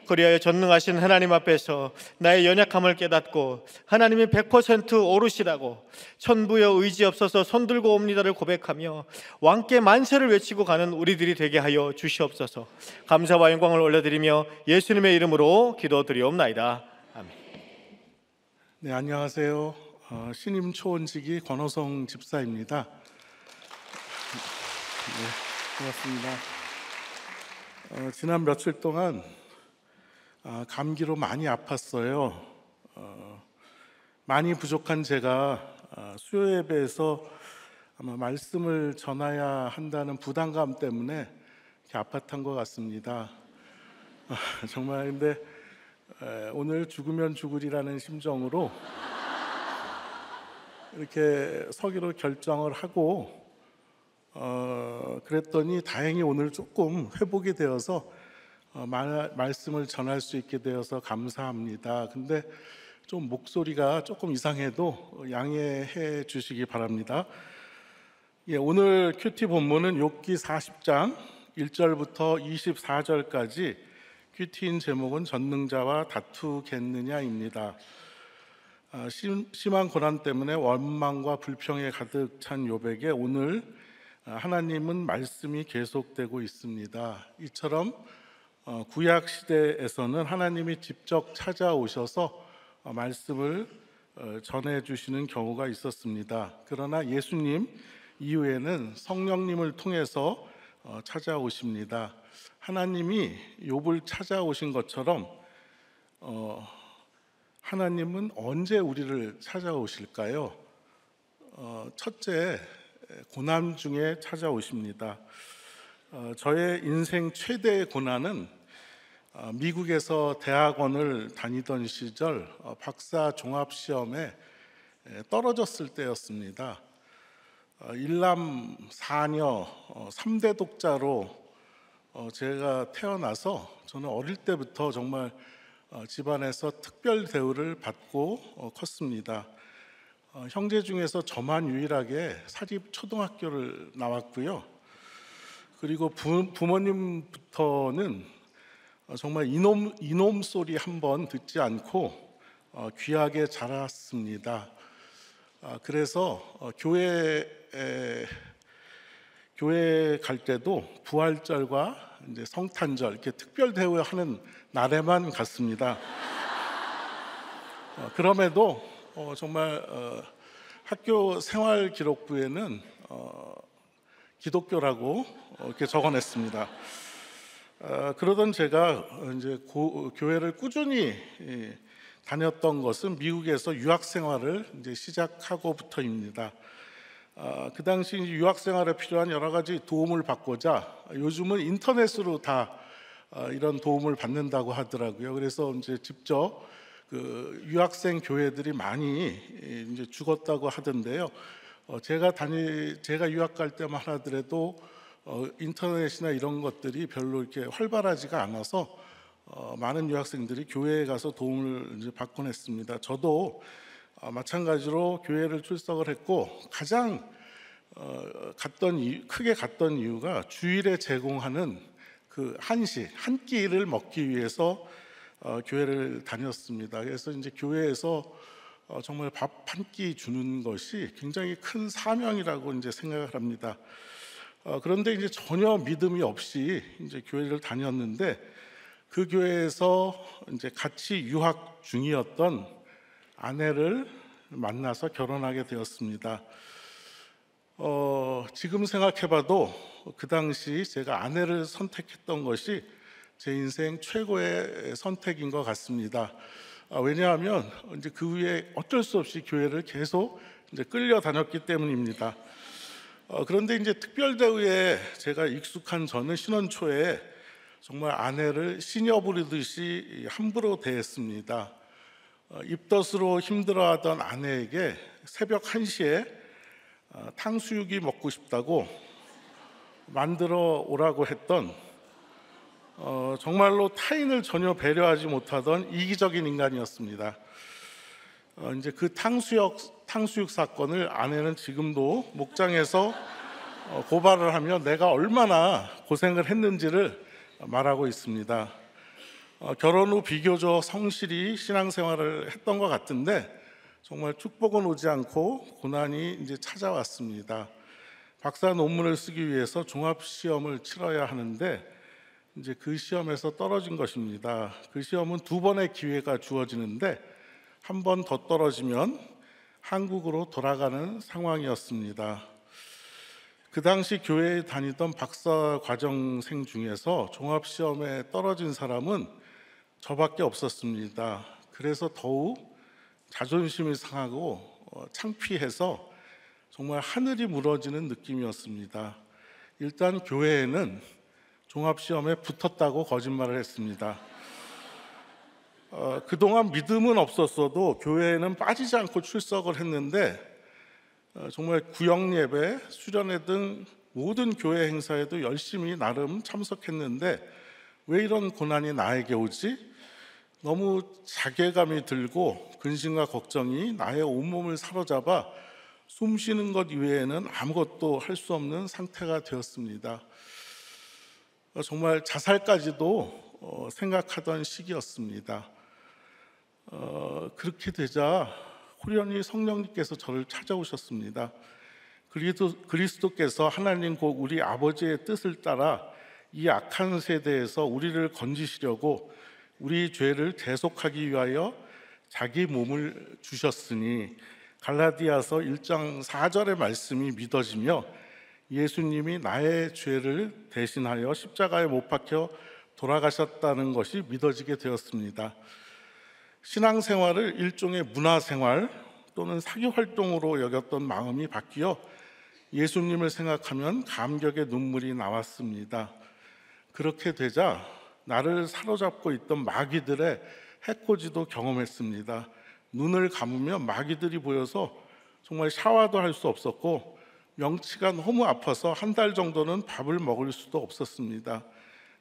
그리하여 전능하신 하나님 앞에서 나의 연약함을 깨닫고 하나님이 100% 오르시다고 천부여 의지 없어서 손들고 옵니다를 고백하며 왕께 만세를 외치고 가는 우리들이 되게 하여 주시옵소서. 감사와 영광을 올려드리며 예수님의 이름으로 기도드리옵나이다. 아멘. 네, 안녕하세요. 신임 초원지기 권호성 집사입니다. 네, 고맙습니다. 지난 며칠 동안 감기로 많이 아팠어요. 많이 부족한 제가 수요 예배에서 아마 말씀을 전해야 한다는 부담감 때문에 이렇게 아팠던 것 같습니다. 정말 근데 오늘 죽으면 죽으리라는 심정으로 이렇게 서기로 결정을 하고 그랬더니 다행히 오늘 조금 회복이 되어서 말씀을 전할 수 있게 되어서 감사합니다. 근데 좀 목소리가 조금 이상해도 양해해 주시기 바랍니다. 오늘 큐티 본문은 욥기 40장 1절부터 24절까지, 큐티인 제목은 전능자와 다투겠느냐입니다. 심한 고난 때문에 원망과 불평에 가득 찬 욥에게 오늘 하나님은 말씀이 계속되고 있습니다. 이처럼 구약 시대에서는 하나님이 직접 찾아오셔서 말씀을 전해 주시는 경우가 있었습니다. 그러나 예수님 이후에는 성령님을 통해서 찾아오십니다. 하나님이 욥을 찾아오신 것처럼 하나님은 언제 우리를 찾아오실까요? 첫째, 고난 중에 찾아오십니다. 저의 인생 최대의 고난은 미국에서 대학원을 다니던 시절 박사 종합시험에 떨어졌을 때였습니다. 일남 4녀 3대 독자로 제가 태어나서 저는 어릴 때부터 정말 집안에서 특별 대우를 받고 컸습니다. 형제 중에서 저만 유일하게 사립 초등학교를 나왔고요. 그리고 부모님부터는 정말 이놈 소리 한번 듣지 않고 귀하게 자랐습니다. 그래서 교회 갈 때도 부활절과 이제 성탄절 이렇게 특별 대우하는 날에만 갔습니다. 그럼에도 정말 학교 생활 기록부에는 기독교라고 이렇게 적어냈습니다. 그러던 제가 이제 교회를 꾸준히 다녔던 것은 미국에서 유학 생활을 이제 시작하고부터입니다. 그 당시 유학 생활에 필요한 여러 가지 도움을 받고자 요즘은 인터넷으로 다 이런 도움을 받는다고 하더라고요. 그래서 이제 직접 그 유학생 교회들이 많이 이제 죽었다고 하던데요. 제가 유학 갈 때만 하더라도 인터넷이나 이런 것들이 별로 이렇게 활발하지가 않아서 많은 유학생들이 교회에 가서 도움을 이제 받곤 했습니다. 저도 마찬가지로 교회를 출석을 했고 가장 크게 갔던 이유가 주일에 제공하는 그 한식 한 끼를 먹기 위해서 교회를 다녔습니다. 그래서 이제 교회에서 정말 밥 한 끼 주는 것이 굉장히 큰 사명이라고 이제 생각을 합니다. 그런데 이제 전혀 믿음이 없이 이제 교회를 다녔는데 그 교회에서 이제 같이 유학 중이었던 아내를 만나서 결혼하게 되었습니다. 지금 생각해봐도 그 당시 제가 아내를 선택했던 것이 제 인생 최고의 선택인 것 같습니다. 왜냐하면 이제 그 후에 어쩔 수 없이 교회를 계속 이제 끌려다녔기 때문입니다. 그런데 이제 특별 대우에 제가 익숙한 저는 신혼 초에 정말 아내를 시녀 부리듯이 함부로 대했습니다. 입덧으로 힘들어하던 아내에게 새벽 1시에 탕수육이 먹고 싶다고 만들어 오라고 했던 정말로 타인을 전혀 배려하지 못하던 이기적인 인간이었습니다. 이제 그 탕수육 사건을 아내는 지금도 목장에서 고발을 하며 내가 얼마나 고생을 했는지를 말하고 있습니다. 결혼 후 비교적 성실히 신앙생활을 했던 것 같은데 정말 축복은 오지 않고 고난이 이제 찾아왔습니다. 박사 논문을 쓰기 위해서 종합시험을 치러야 하는데 이제 그 시험에서 떨어진 것입니다. 그 시험은 2번의 기회가 주어지는데 한 번 더 떨어지면 한국으로 돌아가는 상황이었습니다. 그 당시 교회에 다니던 박사 과정생 중에서 종합시험에 떨어진 사람은 저밖에 없었습니다. 그래서 더욱 자존심이 상하고 창피해서 정말 하늘이 무너지는 느낌이었습니다. 일단 교회에는 종합시험에 붙었다고 거짓말을 했습니다. 그동안 믿음은 없었어도 교회에는 빠지지 않고 출석을 했는데 정말 구역예배, 수련회 등 모든 교회 행사에도 열심히 나름 참석했는데 왜 이런 고난이 나에게 오지? 너무 자괴감이 들고 근심과 걱정이 나의 온몸을 사로잡아 숨 쉬는 것 이외에는 아무것도 할 수 없는 상태가 되었습니다. 정말 자살까지도 생각하던 시기였습니다. 그렇게 되자 호련히 성령님께서 저를 찾아오셨습니다. 그리스도께서 하나님 곧 우리 아버지의 뜻을 따라 이 악한 세대에서 우리를 건지시려고 우리 죄를 대속하기 위하여 자기 몸을 주셨으니 갈라디아서 1장 4절의 말씀이 믿어지며 예수님이 나의 죄를 대신하여 십자가에 못 박혀 돌아가셨다는 것이 믿어지게 되었습니다. 신앙생활을 일종의 문화생활 또는 사교활동으로 여겼던 마음이 바뀌어 예수님을 생각하면 감격의 눈물이 나왔습니다. 그렇게 되자 나를 사로잡고 있던 마귀들의 해코지도 경험했습니다. 눈을 감으면 마귀들이 보여서 정말 샤워도 할 수 없었고 명치가 너무 아파서 한 달 정도는 밥을 먹을 수도 없었습니다.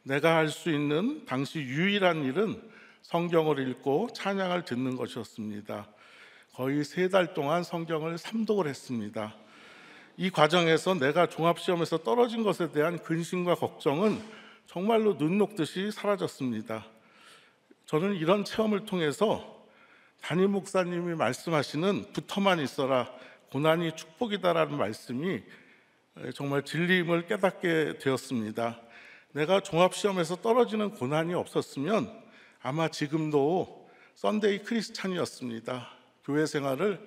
내가 할 수 있는 당시 유일한 일은 성경을 읽고 찬양을 듣는 것이었습니다. 거의 3달 동안 성경을 삼독을 했습니다. 이 과정에서 내가 종합시험에서 떨어진 것에 대한 근심과 걱정은 정말로 눈 녹듯이 사라졌습니다. 저는 이런 체험을 통해서 담임 목사님이 말씀하시는 붙어만 있어라, 고난이 축복이다라는 말씀이 정말 진리임을 깨닫게 되었습니다. 내가 종합시험에서 떨어지는 고난이 없었으면 아마 지금도 썬데이 크리스찬이었습니다. 교회 생활을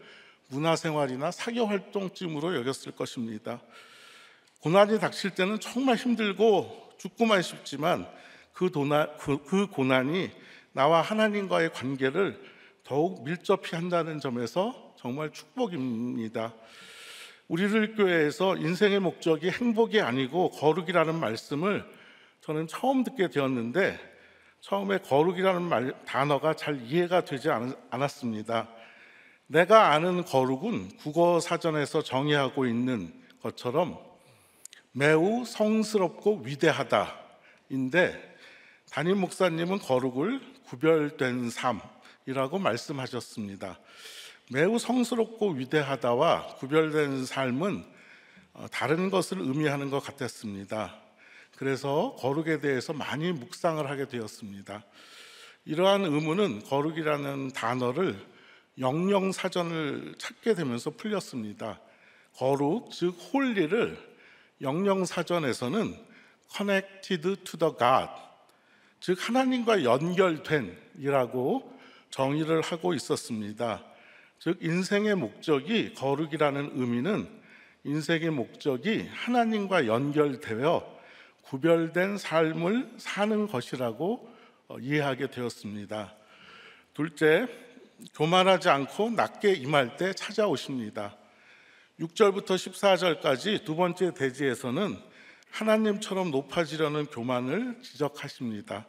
문화생활이나 사교활동쯤으로 여겼을 것입니다. 고난이 닥칠 때는 정말 힘들고 죽고만 싶지만 그 고난이 나와 하나님과의 관계를 더욱 밀접히 한다는 점에서 정말 축복입니다. 우리들 교회에서 인생의 목적이 행복이 아니고 거룩이라는 말씀을 저는 처음 듣게 되었는데 처음에 거룩이라는 단어가 잘 이해가 되지 않았습니다. 내가 아는 거룩은 국어 사전에서 정의하고 있는 것처럼 매우 성스럽고 위대하다인데 담임 목사님은 거룩을 구별된 삶이라고 말씀하셨습니다. 매우 성스럽고 위대하다와 구별된 삶은 다른 것을 의미하는 것 같았습니다. 그래서 거룩에 대해서 많이 묵상을 하게 되었습니다. 이러한 의문은 거룩이라는 단어를 영영사전을 찾게 되면서 풀렸습니다. 거룩, 즉 홀리를 영영사전에서는 connected to the God, 즉 하나님과 연결된 이라고 정의를 하고 있었습니다. 즉 인생의 목적이, 거룩이라는 의미는 인생의 목적이 하나님과 연결되어 구별된 삶을 사는 것이라고 이해하게 되었습니다. 둘째, 교만하지 않고 낮게 임할 때 찾아오십니다. 6절부터 14절까지 두 번째 대지에서는 하나님처럼 높아지려는 교만을 지적하십니다.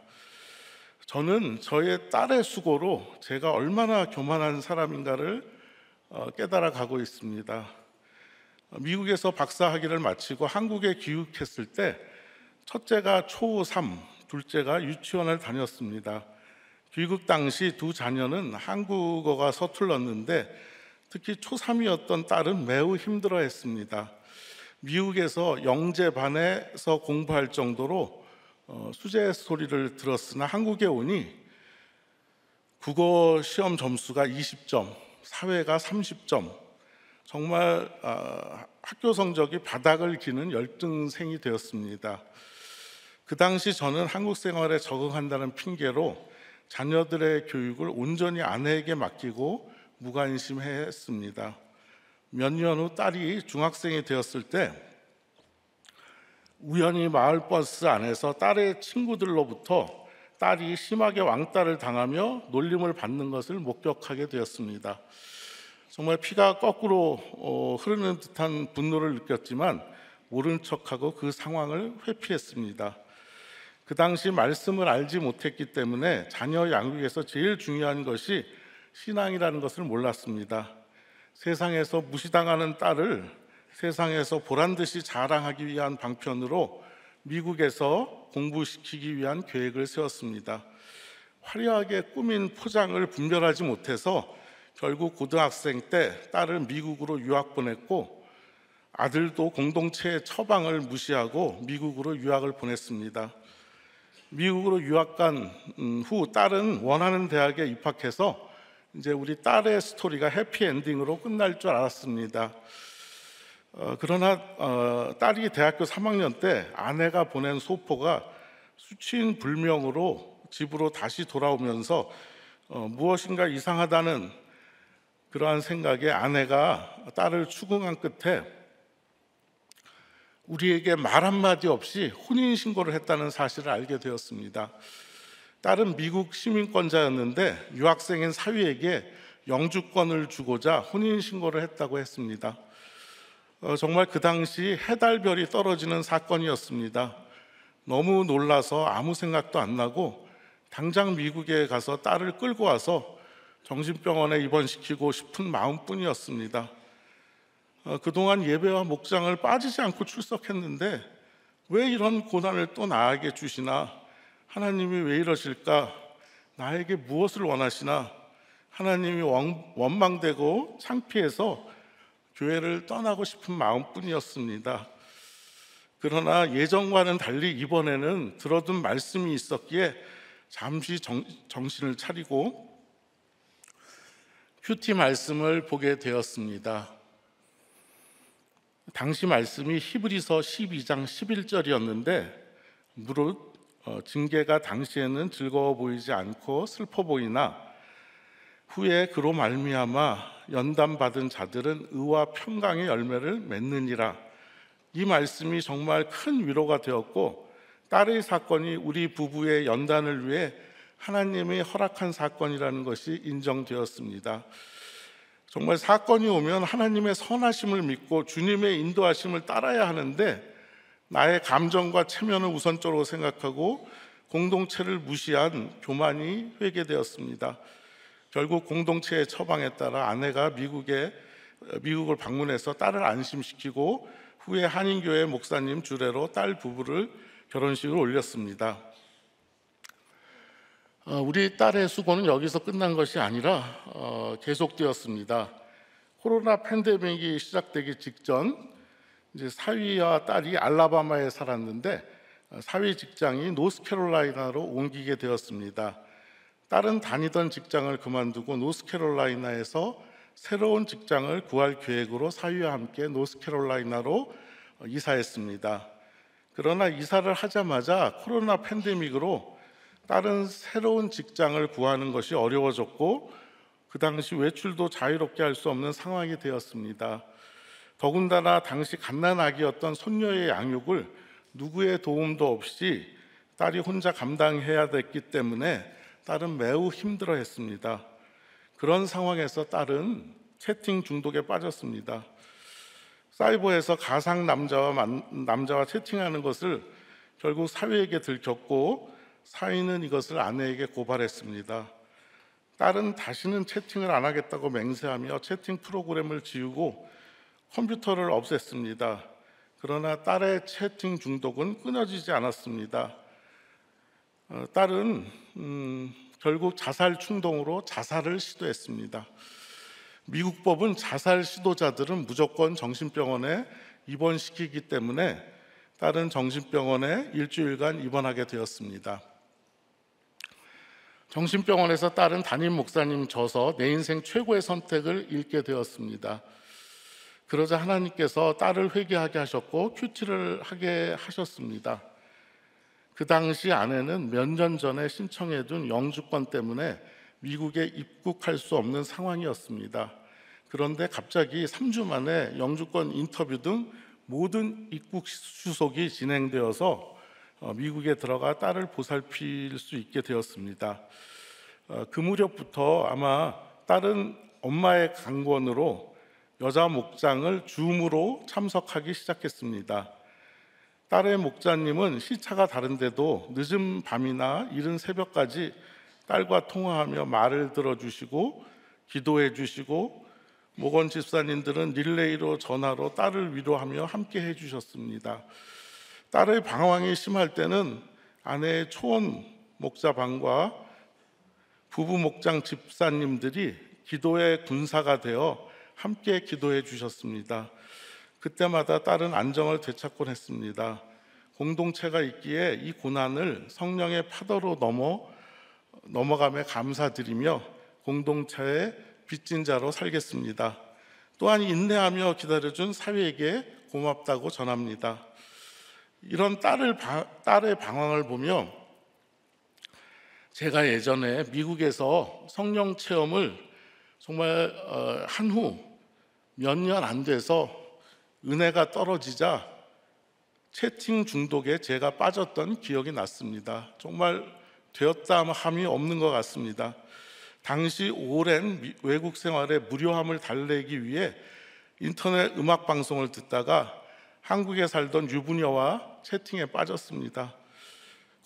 저는 저의 딸의 수고로 제가 얼마나 교만한 사람인가를 깨달아 가고 있습니다. 미국에서 박사학위를 마치고 한국에 귀국했을 때 첫째가 초3, 둘째가 유치원을 다녔습니다. 귀국 당시 두 자녀는 한국어가 서툴렀는데 특히 초3이었던 딸은 매우 힘들어했습니다. 미국에서 영재반에서 공부할 정도로 수제 소리를 들었으나 한국에 오니 국어 시험 점수가 20점, 사회가 30점, 정말 학교 성적이 바닥을 기는 열등생이 되었습니다. 그 당시 저는 한국 생활에 적응한다는 핑계로 자녀들의 교육을 온전히 아내에게 맡기고 무관심했습니다. 몇 년 후 딸이 중학생이 되었을 때 우연히 마을버스 안에서 딸의 친구들로부터 딸이 심하게 왕따를 당하며 놀림을 받는 것을 목격하게 되었습니다. 정말 피가 거꾸로 흐르는 듯한 분노를 느꼈지만 모른 척하고 그 상황을 회피했습니다. 그 당시 말씀을 알지 못했기 때문에 자녀 양육에서 제일 중요한 것이 신앙이라는 것을 몰랐습니다. 세상에서 무시당하는 딸을 세상에서 보란듯이 자랑하기 위한 방편으로 미국에서 공부시키기 위한 계획을 세웠습니다. 화려하게 꾸민 포장을 분별하지 못해서 결국 고등학생 때 딸을 미국으로 유학 보냈고 아들도 공동체의 처방을 무시하고 미국으로 유학을 보냈습니다. 미국으로 유학 간 후 딸은 원하는 대학에 입학해서 이제 우리 딸의 스토리가 해피엔딩으로 끝날 줄 알았습니다. 그러나 딸이 대학교 3학년 때 아내가 보낸 소포가 수치인 불명으로 집으로 다시 돌아오면서 무엇인가 이상하다는 그러한 생각에 아내가 딸을 추궁한 끝에 우리에게 말 한마디 없이 혼인신고를 했다는 사실을 알게 되었습니다. 딸은 미국 시민권자였는데 유학생인 사위에게 영주권을 주고자 혼인신고를 했다고 했습니다. 정말 그 당시 해달별이 떨어지는 사건이었습니다. 너무 놀라서 아무 생각도 안 나고 당장 미국에 가서 딸을 끌고 와서 정신병원에 입원시키고 싶은 마음뿐이었습니다. 그동안 예배와 목장을 빠지지 않고 출석했는데 왜 이런 고난을 또 나에게 주시나? 하나님이 왜 이러실까? 나에게 무엇을 원하시나? 하나님이 원망되고 창피해서 교회를 떠나고 싶은 마음뿐이었습니다. 그러나 예전과는 달리 이번에는 들어둔 말씀이 있었기에 잠시 정신을 차리고 큐티 말씀을 보게 되었습니다. 당시 말씀이 히브리서 12장 11절이었는데 무릇 징계가 당시에는 즐거워 보이지 않고 슬퍼 보이나 후에 그로 말미암아 연단받은 자들은 의와 평강의 열매를 맺느니라. 이 말씀이 정말 큰 위로가 되었고, 딸의 사건이 우리 부부의 연단을 위해 하나님이 허락한 사건이라는 것이 인정되었습니다. 정말 사건이 오면 하나님의 선하심을 믿고 주님의 인도하심을 따라야 하는데 나의 감정과 체면을 우선적으로 생각하고 공동체를 무시한 교만이 회개되었습니다. 결국 공동체의 처방에 따라 아내가 미국을 방문해서 딸을 안심시키고 후에 한인교회 목사님 주례로 딸 부부를 결혼식을 올렸습니다. 우리 딸의 수고는 여기서 끝난 것이 아니라 계속되었습니다. 코로나 팬데믹이 시작되기 직전 이제 사위와 딸이 알라바마에 살았는데 사위 직장이 노스캐롤라이나로 옮기게 되었습니다. 딸은 다니던 직장을 그만두고 노스캐롤라이나에서 새로운 직장을 구할 계획으로 사위와 함께 노스캐롤라이나로 이사했습니다. 그러나 이사를 하자마자 코로나 팬데믹으로 딸은 새로운 직장을 구하는 것이 어려워졌고 그 당시 외출도 자유롭게 할 수 없는 상황이 되었습니다. 더군다나 당시 갓난아기였던 손녀의 양육을 누구의 도움도 없이 딸이 혼자 감당해야 됐기 때문에 딸은 매우 힘들어했습니다. 그런 상황에서 딸은 채팅 중독에 빠졌습니다. 사이버에서 가상 남자와 채팅하는 것을 결국 사위에게 들켰고 사위는 이것을 아내에게 고발했습니다. 딸은 다시는 채팅을 안 하겠다고 맹세하며 채팅 프로그램을 지우고 컴퓨터를 없앴습니다. 그러나 딸의 채팅 중독은 끊어지지 않았습니다. 딸은 결국 자살 충동으로 자살을 시도했습니다. 미국 법은 자살 시도자들은 무조건 정신병원에 입원시키기 때문에 딸은 정신병원에 일주일간 입원하게 되었습니다. 정신병원에서 딸은 담임 목사님 져서 내 인생 최고의 선택을 잃게 되었습니다. 그러자 하나님께서 딸을 회개하게 하셨고 큐티를 하게 하셨습니다. 그 당시 아내는 몇 년 전에 신청해둔 영주권 때문에 미국에 입국할 수 없는 상황이었습니다. 그런데 갑자기 3주 만에 영주권 인터뷰 등 모든 입국 수속이 진행되어서 미국에 들어가 딸을 보살필 수 있게 되었습니다. 그 무렵부터 아마 딸은 엄마의 강권으로 여자 목장을 줌으로 참석하기 시작했습니다. 딸의 목자님은 시차가 다른데도 늦은 밤이나 이른 새벽까지 딸과 통화하며 말을 들어주시고 기도해 주시고 목원 집사님들은 릴레이로 전화로 딸을 위로하며 함께 해주셨습니다. 딸의 방황이 심할 때는 아내의 초원 목자방과 부부 목장 집사님들이 기도의 군사가 되어 함께 기도해 주셨습니다. 그때마다 딸은 안정을 되찾곤 했습니다. 공동체가 있기에 이 고난을 성령의 파도로 넘어감에 감사드리며 공동체의 빚진 자로 살겠습니다. 또한 인내하며 기다려준 사위에게 고맙다고 전합니다. 이런 딸의 방황을 보며 제가 예전에 미국에서 성령 체험을 정말 한 후 몇 년 안 돼서 은혜가 떨어지자 채팅 중독에 제가 빠졌던 기억이 났습니다. 정말 되었다 함이 없는 것 같습니다. 당시 오랜 외국 생활의 무료함을 달래기 위해 인터넷 음악 방송을 듣다가 한국에 살던 유부녀와 채팅에 빠졌습니다.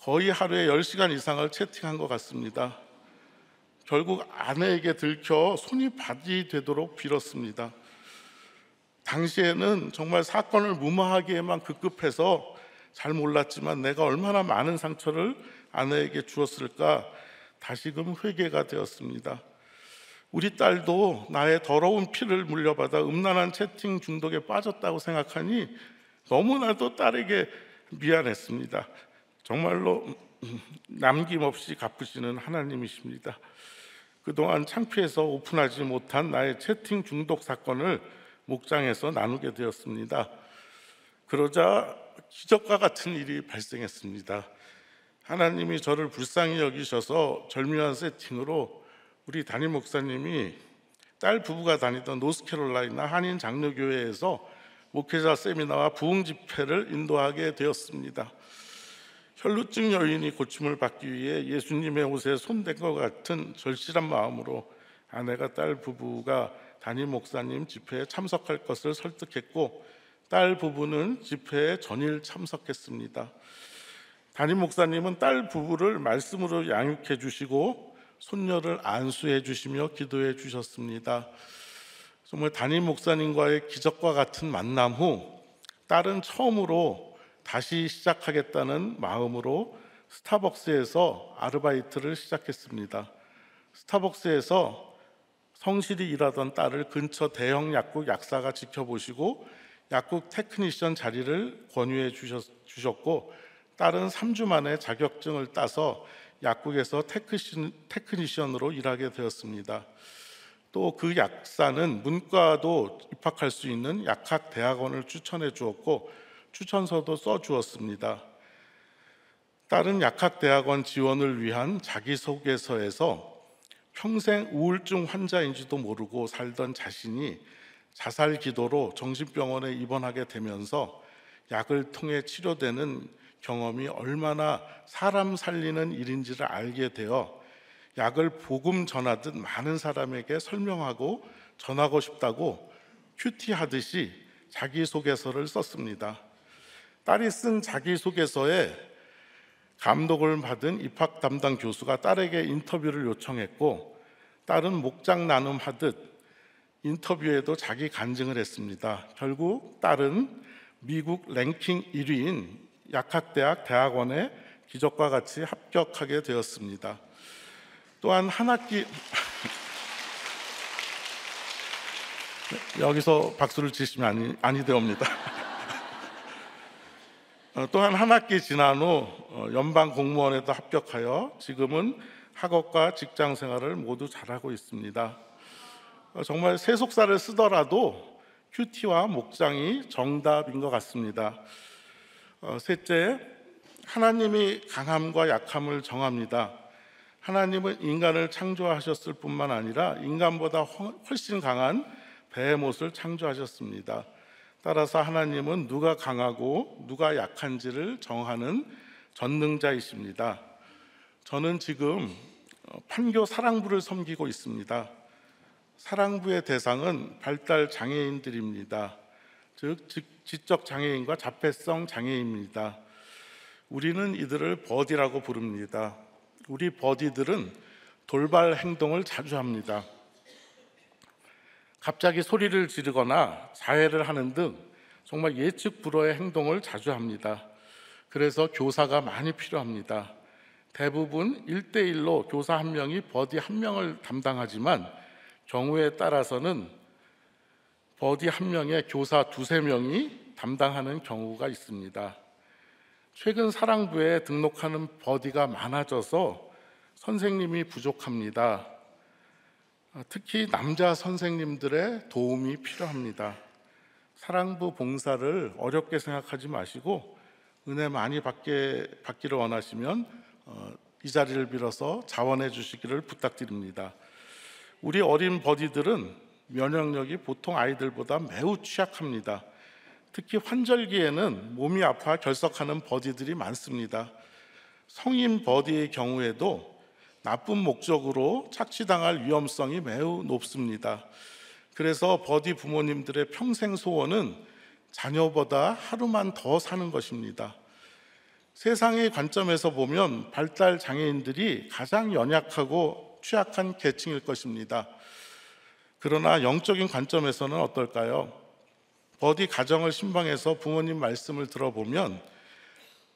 거의 하루에 10시간 이상을 채팅한 것 같습니다. 결국 아내에게 들켜 손이 바디 되도록 빌었습니다. 당시에는 정말 사건을 무마하기에만 급급해서 잘 몰랐지만 내가 얼마나 많은 상처를 아내에게 주었을까 다시금 회개가 되었습니다. 우리 딸도 나의 더러운 피를 물려받아 음란한 채팅 중독에 빠졌다고 생각하니 너무나도 딸에게 미안했습니다. 정말로 남김없이 갚으시는 하나님이십니다. 그동안 창피해서 오픈하지 못한 나의 채팅 중독 사건을 목장에서 나누게 되었습니다. 그러자 기적과 같은 일이 발생했습니다. 하나님이 저를 불쌍히 여기셔서 절묘한 세팅으로 우리 담임 목사님이 딸 부부가 다니던 노스캐롤라이나 한인 장로교회에서 목회자 세미나와 부흥 집회를 인도하게 되었습니다. 혈루증 여인이 고침을 받기 위해 예수님의 옷에 손댄 것 같은 절실한 마음으로 아내가 딸 부부가 담임 목사님 집회에 참석할 것을 설득했고, 딸 부부는 집회에 전일 참석했습니다. 담임 목사님은 딸 부부를 말씀으로 양육해 주시고 손녀를 안수해 주시며 기도해 주셨습니다. 정말 담임 목사님과의 기적과 같은 만남 후 딸은 처음으로 다시 시작하겠다는 마음으로 스타벅스에서 아르바이트를 시작했습니다. 스타벅스에서 성실히 일하던 딸을 근처 대형 약국 약사가 지켜보시고 약국 테크니션 자리를 권유해 주셨고, 딸은 3주 만에 자격증을 따서 약국에서 테크니션으로 일하게 되었습니다. 또 그 약사는 문과도 입학할 수 있는 약학대학원을 추천해 주었고 추천서도 써 주었습니다. 딸은 약학대학원 지원을 위한 자기소개서에서 평생 우울증 환자인지도 모르고 살던 자신이 자살 기도로 정신병원에 입원하게 되면서 약을 통해 치료되는 경험이 얼마나 사람 살리는 일인지를 알게 되어 약을 복음 전하듯 많은 사람에게 설명하고 전하고 싶다고 큐티하듯이 자기소개서를 썼습니다. 딸이 쓴 자기소개서에 감독을 받은 입학 담당 교수가 딸에게 인터뷰를 요청했고, 딸은 목장 나눔하듯 인터뷰에도 자기 간증을 했습니다. 결국 딸은 미국 랭킹 1위인 약학대학 대학원에 기적과 같이 합격하게 되었습니다. 또한 한 학기 여기서 박수를 치시면 아니 되옵니다. 또한 한 학기 지난 후 연방 공무원에도 합격하여 지금은 학업과 직장 생활을 모두 잘하고 있습니다. 정말 세속사를 쓰더라도 큐티와 목장이 정답인 것 같습니다. 셋째, 하나님이 강함과 약함을 정합니다. 하나님은 인간을 창조하셨을 뿐만 아니라 인간보다 훨씬 강한 베헤못을 창조하셨습니다. 따라서 하나님은 누가 강하고 누가 약한지를 정하는 전능자이십니다. 저는 지금 판교 사랑부를 섬기고 있습니다. 사랑부의 대상은 발달 장애인들입니다. 즉 지적 장애인과 자폐성 장애인입니다. 우리는 이들을 버디라고 부릅니다. 우리 버디들은 돌발 행동을 자주 합니다. 갑자기 소리를 지르거나 자해를 하는 등 정말 예측 불허의 행동을 자주 합니다. 그래서 교사가 많이 필요합니다. 대부분 1대1로 교사 한 명이 버디 한 명을 담당하지만 경우에 따라서는 버디 한 명에 교사 두세 명이 담당하는 경우가 있습니다. 최근 사랑부에 등록하는 버디가 많아져서 선생님이 부족합니다. 특히 남자 선생님들의 도움이 필요합니다. 사랑부 봉사를 어렵게 생각하지 마시고 은혜 많이 받기를 원하시면 이 자리를 빌어서 자원해 주시기를 부탁드립니다. 우리 어린 버디들은 면역력이 보통 아이들보다 매우 취약합니다. 특히 환절기에는 몸이 아파 결석하는 버디들이 많습니다. 성인 버디의 경우에도 나쁜 목적으로 착취당할 위험성이 매우 높습니다. 그래서 버디 부모님들의 평생 소원은 자녀보다 하루만 더 사는 것입니다. 세상의 관점에서 보면 발달 장애인들이 가장 연약하고 취약한 계층일 것입니다. 그러나 영적인 관점에서는 어떨까요? 버디 가정을 신방해서 부모님 말씀을 들어보면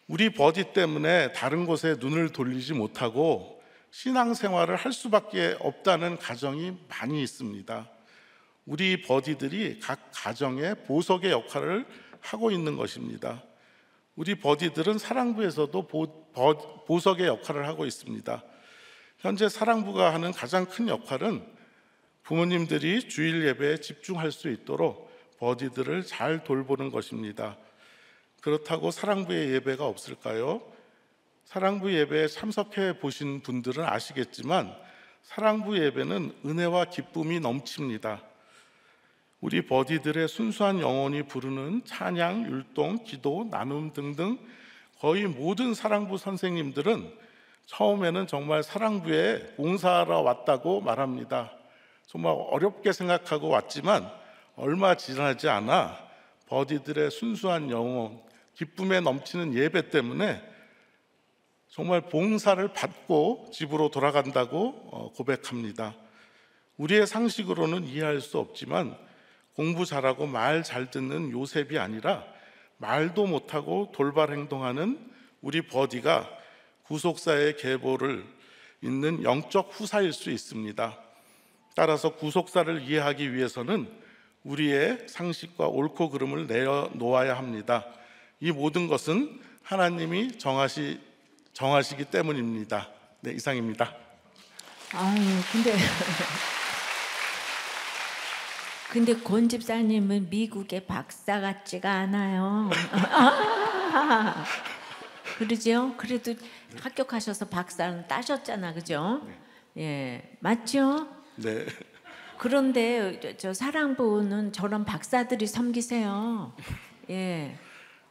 우리 버디 때문에 다른 곳에 눈을 돌리지 못하고 신앙생활을 할 수밖에 없다는 가정이 많이 있습니다. 우리 버디들이 각 가정의 보석의 역할을 하고 있는 것입니다. 우리 버디들은 사랑부에서도 보석의 역할을 하고 있습니다. 현재 사랑부가 하는 가장 큰 역할은 부모님들이 주일 예배에 집중할 수 있도록 버디들을 잘 돌보는 것입니다. 그렇다고 사랑부의 예배가 없을까요? 사랑부 예배에 참석해 보신 분들은 아시겠지만 사랑부 예배는 은혜와 기쁨이 넘칩니다. 우리 버디들의 순수한 영혼이 부르는 찬양, 율동, 기도, 나눔 등등 거의 모든 사랑부 선생님들은 처음에는 정말 사랑부에 봉사하러 왔다고 말합니다. 정말 어렵게 생각하고 왔지만 얼마 지나지 않아 버디들의 순수한 영혼, 기쁨에 넘치는 예배 때문에 정말 봉사를 받고 집으로 돌아간다고 고백합니다. 우리의 상식으로는 이해할 수 없지만 공부 잘하고 말 잘 듣는 요셉이 아니라 말도 못하고 돌발 행동하는 우리 버디가 구속사의 계보를 잇는 영적 후사일 수 있습니다. 따라서 구속사를 이해하기 위해서는 우리의 상식과 옳고 그름을 내어놓아야 합니다. 이 모든 것은 하나님이 정하시기 때문입니다. 네, 이상입니다. 근데 권 집사님은 미국의 박사 같지가 않아요. 그러죠? 그래도 합격하셔서 박사는 따셨잖아, 그죠? 예, 맞죠? 네. 그런데 저 사랑부는 저런 박사들이 섬기세요. 예,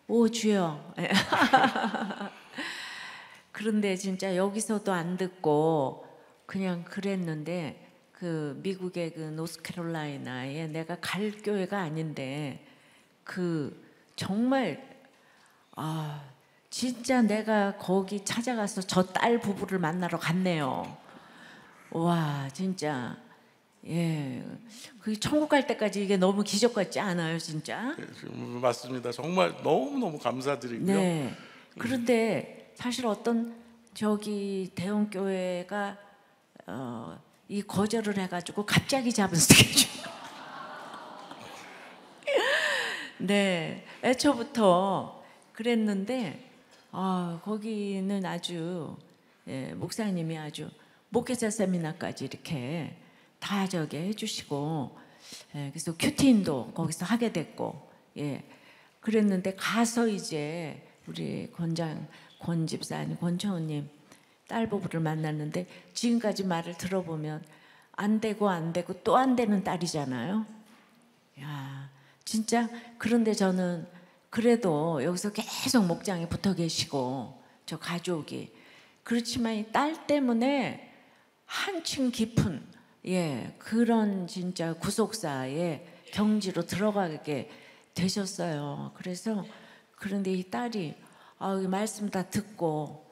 오 주여. 그런데 진짜 여기서도 안 듣고 그냥 그랬는데. 그 미국의 그 노스캐롤라이나에 내가 갈 교회가 아닌데 그 정말 진짜 내가 거기 찾아가서 저 딸 부부를 만나러 갔네요. 와 진짜 예, 그 천국 갈 때까지 이게 너무 기적 같지 않아요, 진짜? 네, 맞습니다. 정말 너무 감사드리고요. 네. 그런데 사실 어떤 저기 대형 교회가 이 거절을 해가지고 갑자기 잡은 스케줄. 네, 애초부터 그랬는데 거기는 아주 목사님이 아주 목회자 세미나까지 이렇게 다 저기 해주시고 그래서 큐티인도 거기서 하게 됐고 그랬는데 가서 이제 우리 권 집사님, 권청우님 딸 부부를 만났는데 지금까지 말을 들어보면 안 되고 또 안 되는 딸이잖아요. 야, 진짜 그런데 저는 그래도 여기서 계속 목장에 붙어 계시고 저 가족이 그렇지만 이 딸 때문에 한층 깊은 그런 진짜 구속사의 경지로 들어가게 되셨어요. 그래서 그런데 이 딸이 이 말씀 다 듣고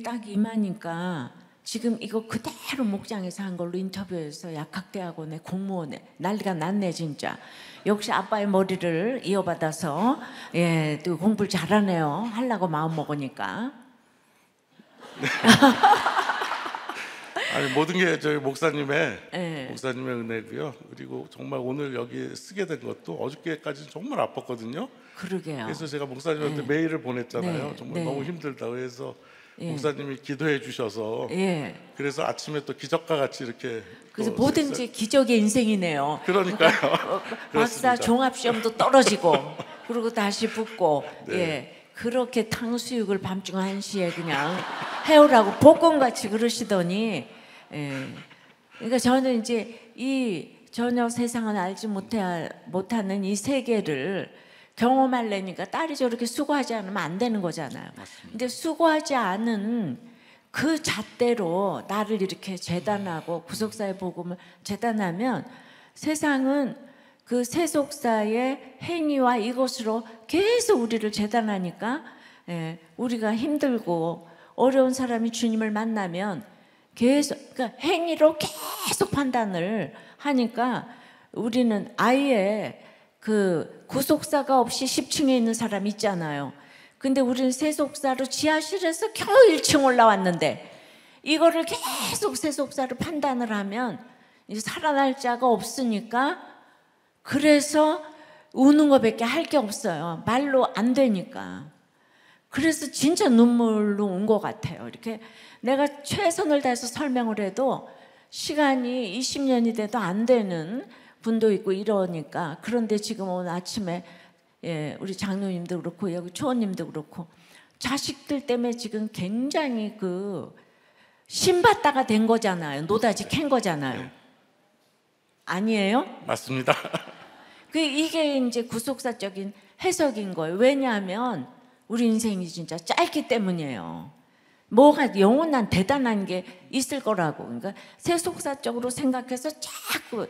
딱 임하니까 지금 이거 그대로 목장에서 한 걸로 인터뷰해서 약학대학원에 공무원에 난리가 났네 진짜. 역시 아빠의 머리를 이어받아서 또 공부를 잘하네요. 하려고 마음 먹으니까. 아니 모든 게 저희 목사님의 은혜고요. 그리고 정말 오늘 여기 쓰게 된 것도 어저께까지 정말 아팠거든요. 그러게요. 그래서 제가 목사님한테 메일을 보냈잖아요. 정말 너무 힘들다. 그래서 목사님이 기도해 주셔서 그래서 아침에 또 기적과 같이 이렇게 그래서 뭐든지 기적의 인생이네요. 그러니까요. 박사 종합시험도 떨어지고 그리고 다시 붙고 그렇게 탕수육을 밤중 1시에 그냥 해오라고 복권같이 그러시더니 그러니까 저는 이제 이 전혀 세상은 알지 못하는 이 세계를 경험하려니까 딸이 저렇게 수고하지 않으면 안 되는 거잖아요. 맞습니다. 근데 수고하지 않은 그 잣대로 나를 이렇게 재단하고 구속사의 복음을 재단하면 세상은 그 세속사의 행위와 이것으로 계속 우리를 재단하니까 우리가 힘들고 어려운 사람이 주님을 만나면 계속 그러니까 행위로 계속 판단을 하니까 우리는 아예 그 구속사가 없이 10층에 있는 사람 있잖아요. 근데 우리는 세속사로 지하실에서 겨우 1층 올라왔는데 이거를 계속 세속사로 판단을 하면 살아날 자가 없으니까 그래서 우는 것밖에 할 게 없어요. 말로 안 되니까. 그래서 진짜 눈물로 온 것 같아요. 이렇게 내가 최선을 다해서 설명을 해도 시간이 20년이 돼도 안 되는 분도 있고 이러니까. 그런데 지금 오늘 아침에 우리 장로님도 그렇고 여기 초원님도 그렇고 자식들 때문에 지금 굉장히 신받다가 된 거잖아요. 노다지 캔 거잖아요. 아니에요? 맞습니다. 이게 이제 구속사적인 해석인 거예요. 왜냐하면 우리 인생이 진짜 짧기 때문이에요. 뭐가 영원한 대단한 게 있을 거라고. 그러니까 세속사적으로 생각해서 자꾸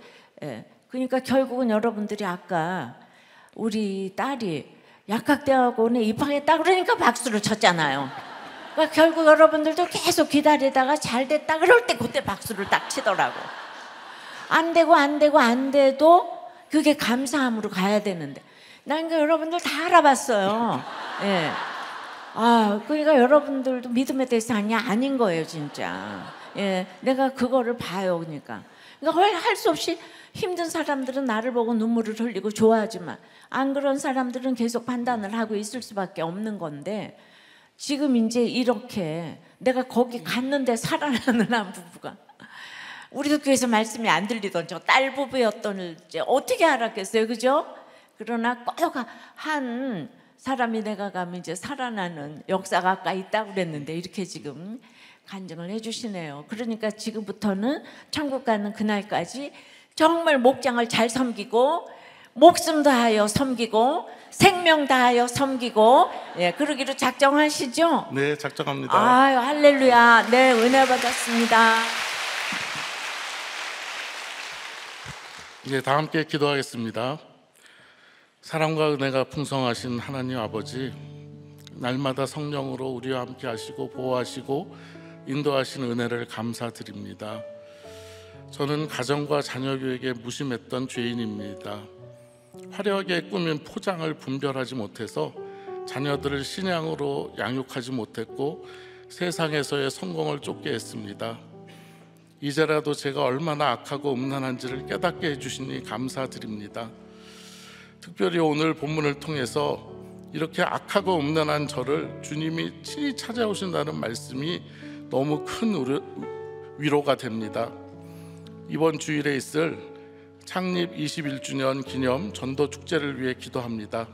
그러니까 결국은 여러분들이 아까 우리 딸이 약학대학원에 입학했다 그러니까 박수를 쳤잖아요. 그러니까 결국 여러분들도 계속 기다리다가 잘 됐다 그럴 때 그때 박수를 딱 치더라고. 안 돼도 그게 감사함으로 가야 되는데 난 여러분들 다 알아봤어요. 예. 그러니까 여러분들도 믿음의 대상이 아닌 거예요, 진짜. 예, 내가 그거를 봐요, 그러니까 할 수 없이 힘든 사람들은 나를 보고 눈물을 흘리고 좋아하지만 안 그런 사람들은 계속 판단을 하고 있을 수밖에 없는 건데 지금 이제 이렇게 내가 거기 갔는데 살아나는 한 부부가 우리도 교회에서 말씀이 안 들리던 저 딸 부부였던 어떻게 알았겠어요, 그죠? 그러나 꼭 한 사람이 내가 가면 이제 살아나는 역사가 아까 있다고 그랬는데 이렇게 지금 간증을 해주시네요. 그러니까 지금부터는 천국 가는 그날까지 정말 목장을 잘 섬기고 목숨 다하여 섬기고 생명 다하여 섬기고 그러기로 작정하시죠? 네, 작정합니다. 아유, 할렐루야. 네, 은혜 받았습니다. 네, 다 함께 기도하겠습니다. 사랑과 은혜가 풍성하신 하나님 아버지, 날마다 성령으로 우리와 함께 하시고 보호하시고 인도하신 은혜를 감사드립니다. 저는 가정과 자녀 교육에 무심했던 죄인입니다. 화려하게 꾸민 포장을 분별하지 못해서 자녀들을 신앙으로 양육하지 못했고 세상에서의 성공을 쫓게 했습니다. 이제라도 제가 얼마나 악하고 음란한지를 깨닫게 해주시니 감사드립니다. 특별히 오늘 본문을 통해서 이렇게 악하고 음란한 저를 주님이 친히 찾아오신다는 말씀이 너무 큰 위로가 됩니다. 이번 주일에 있을 창립 21주년 기념 전도 축제를 위해 기도합니다.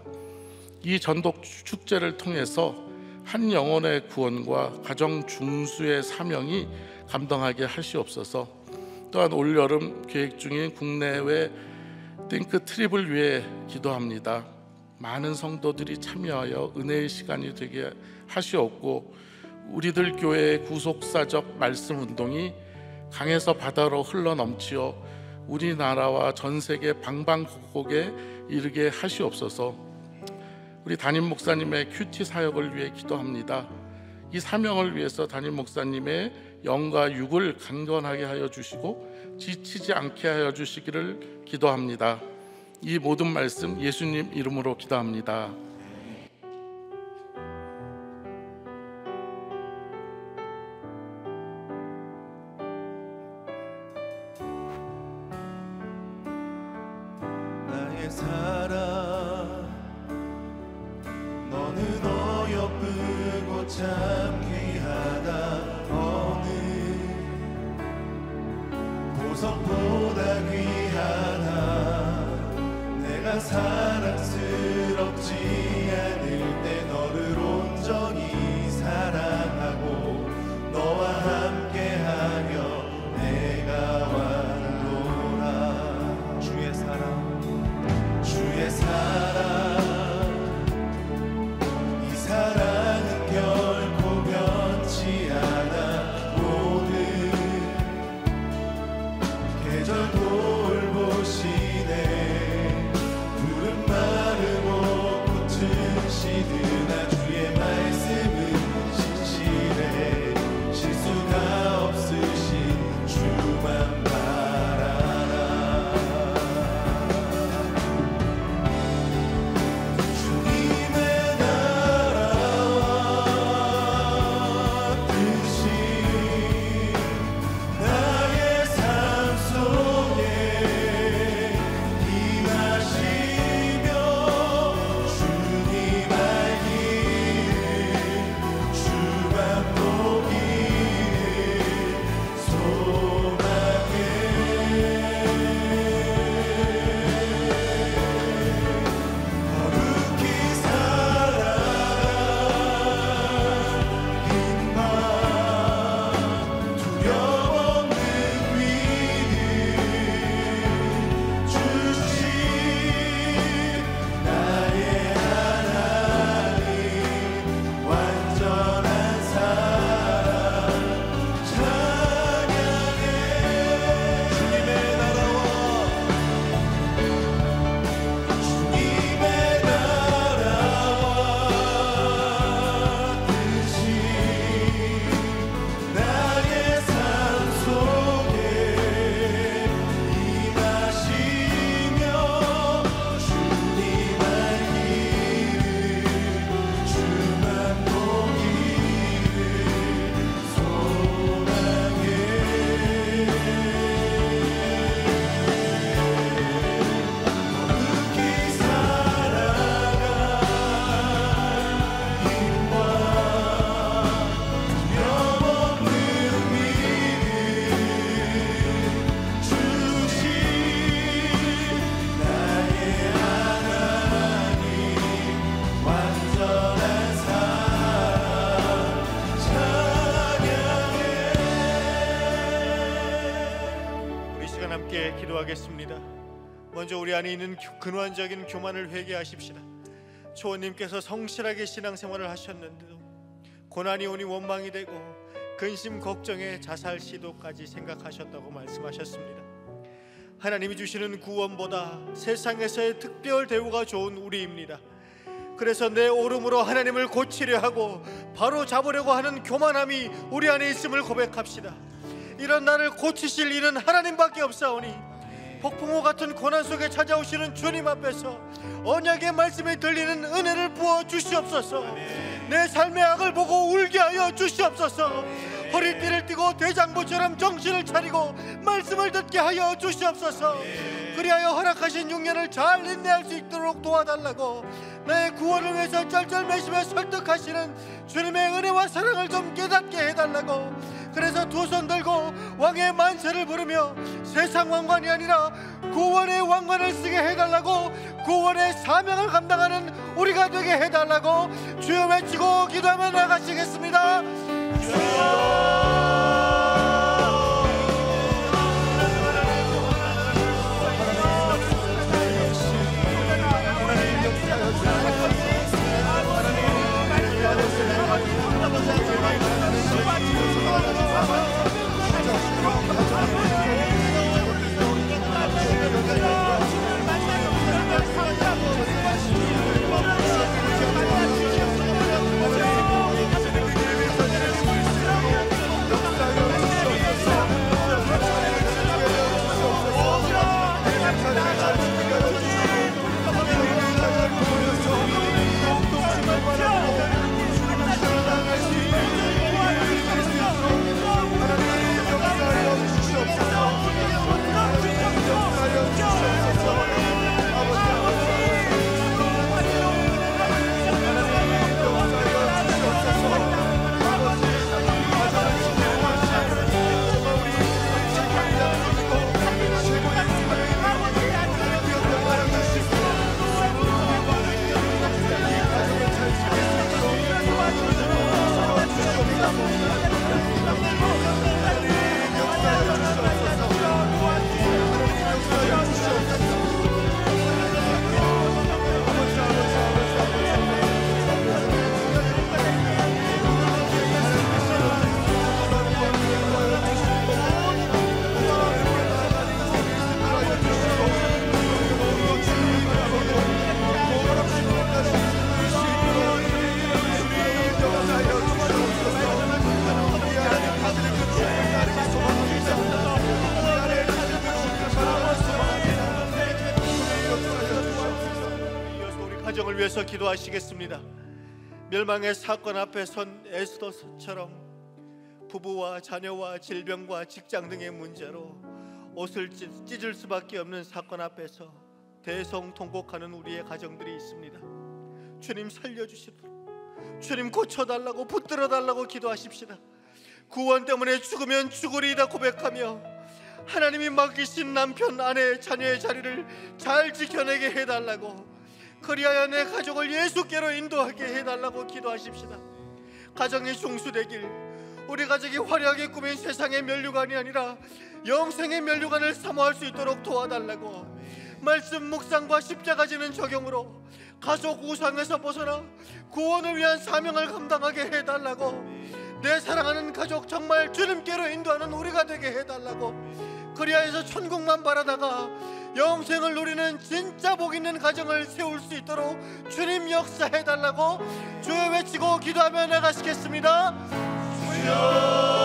이 전도 축제를 통해서 한 영혼의 구원과 가정 중수의 사명이 감당하게 하시옵소서. 또한 올여름 계획 중인 국내외 띵크 트립을 위해 기도합니다. 많은 성도들이 참여하여 은혜의 시간이 되게 하시옵고 우리들 교회의 구속사적 말씀 운동이 강에서 바다로 흘러넘치어 우리나라와 전 세계 방방곡곡에 이르게 하시옵소서. 우리 담임 목사님의 큐티 사역을 위해 기도합니다. 이 사명을 위해서 담임 목사님의 영과 육을 강건하게 하여 주시고 지치지 않게 하여 주시기를 기도합니다. 이 모든 말씀 예수님 이름으로 기도합니다. 나의 사랑 너는 어여쁘고 참 귀하다. 어느 보석보다 귀하다. 내가 사랑스럽지 않을 때 너를 온전히 사랑하고 너와 함께하며 내가 왔노라. 주의 사랑, 주의 사랑, 이 사랑은 결코 변치 않아. 모든 계절 돌보시네. 푸른 함께 기도하겠습니다. 먼저 우리 안에 있는 근원적인 교만을 회개하십시다. 초원님께서 성실하게 신앙생활을 하셨는데도 고난이 오니 원망이 되고 근심 걱정에 자살 시도까지 생각하셨다고 말씀하셨습니다. 하나님이 주시는 구원보다 세상에서의 특별 대우가 좋은 우리입니다. 그래서 내 오름으로 하나님을 고치려 하고 바로 잡으려고 하는 교만함이 우리 안에 있음을 고백합시다. 이런 나를 고치실 이는 하나님밖에 없사오니 폭풍우 같은 고난 속에 찾아오시는 주님 앞에서 언약의 말씀에 들리는 은혜를 부어 주시옵소서. 내 삶의 악을 보고 울게 하여 주시옵소서. 허리띠를 띠고 대장부처럼 정신을 차리고 말씀을 듣게 하여 주시옵소서. 그리하여 허락하신 6년을 잘 인내할 수 있도록 도와달라고 나의 구원을 위해서 쩔쩔매시며 설득하시는 주님의 은혜와 사랑을 좀 깨닫게 해달라고, 그래서 두 손 들고 왕의 만세를 부르며 세상 왕관이 아니라 구원의 왕관을 쓰게 해달라고, 구원의 사명을 감당하는 우리가 되게 해달라고 주여 외치고 기도하며 나가시겠습니다. 가정을 위해서 기도하시겠습니다. 멸망의 사건 앞에 선 에스더처럼 부부와 자녀와 질병과 직장 등의 문제로 옷을 찢을 수밖에 없는 사건 앞에서 대성통곡하는 우리의 가정들이 있습니다. 주님 살려주시도록, 주님 고쳐달라고 붙들어달라고 기도하십시다. 구원 때문에 죽으면 죽으리이다 고백하며 하나님이 맡기신 남편, 아내, 자녀의 자리를 잘 지켜내게 해달라고, 그리하여 내 가족을 예수께로 인도하게 해달라고 기도하십시다. 가정이 종수되길, 우리 가족이 화려하게 꾸민 세상의 면류관이 아니라 영생의 면류관을 사모할 수 있도록 도와달라고, 말씀 묵상과 십자가 지는 적용으로 가족 우상에서 벗어나 구원을 위한 사명을 감당하게 해달라고, 내 사랑하는 가족 정말 주님께로 인도하는 우리가 되게 해달라고, 그리하여서 천국만 바라다가 영생을 누리는 진짜 복 있는 가정을 세울 수 있도록 주님 역사해달라고 주여 외치고 기도하며 나가시겠습니다. 주여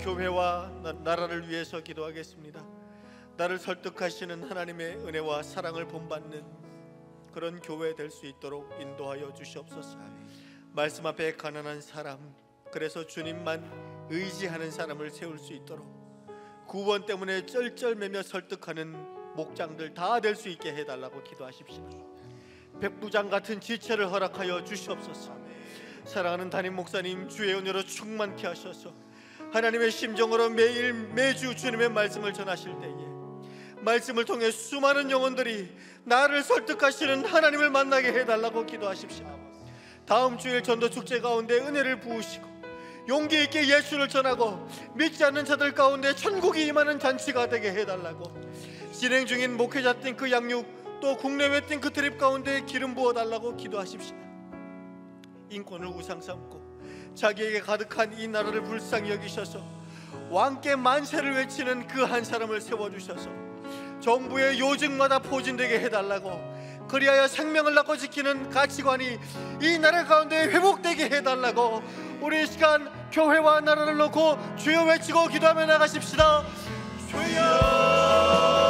교회와 나라를 위해서 기도하겠습니다. 나를 설득하시는 하나님의 은혜와 사랑을 본받는 그런 교회 될 수 있도록 인도하여 주시옵소서. 말씀 앞에 가난한 사람, 그래서 주님만 의지하는 사람을 세울 수 있도록, 구원 때문에 쩔쩔매며 설득하는 목장들 다 될 수 있게 해달라고 기도하십시오. 백부장 같은 지체를 허락하여 주시옵소서. 사랑하는 담임 목사님, 주의 은혜로 충만케 하셔서 하나님의 심정으로 매일 매주 주님의 말씀을 전하실 때에 말씀을 통해 수많은 영혼들이 나를 설득하시는 하나님을 만나게 해달라고 기도하십시오. 다음 주일 전도 축제 가운데 은혜를 부으시고 용기 있게 예수를 전하고 믿지 않는 자들 가운데 천국이 임하는 잔치가 되게 해달라고, 진행 중인 목회자 띵크 양육 또 국내외 띵크 트립 가운데 기름 부어달라고 기도하십시오. 인권을 우상 삼고 자기에게 가득한 이 나라를 불쌍히 여기셔서 왕께 만세를 외치는 그 한 사람을 세워주셔서 정부의 요직마다 포진되게 해달라고, 그리하여 생명을 낳고 지키는 가치관이 이 나라 가운데 회복되게 해달라고, 우리 이 시간 교회와 나라를 놓고 주여 외치고 기도하며 나가십시다. 주여.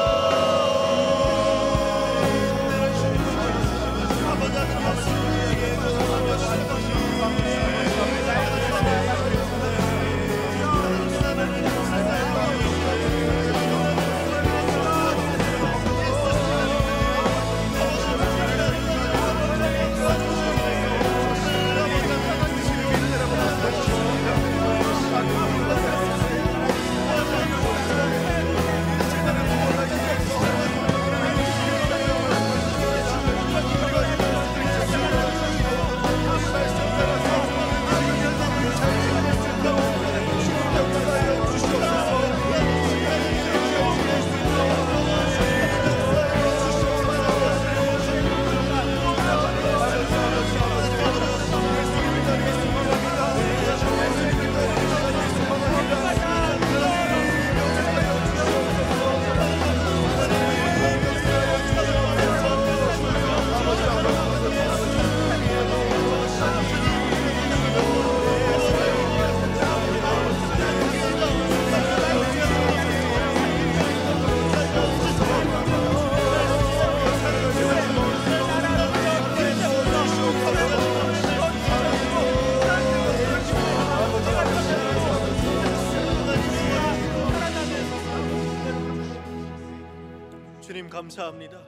주님 감사합니다.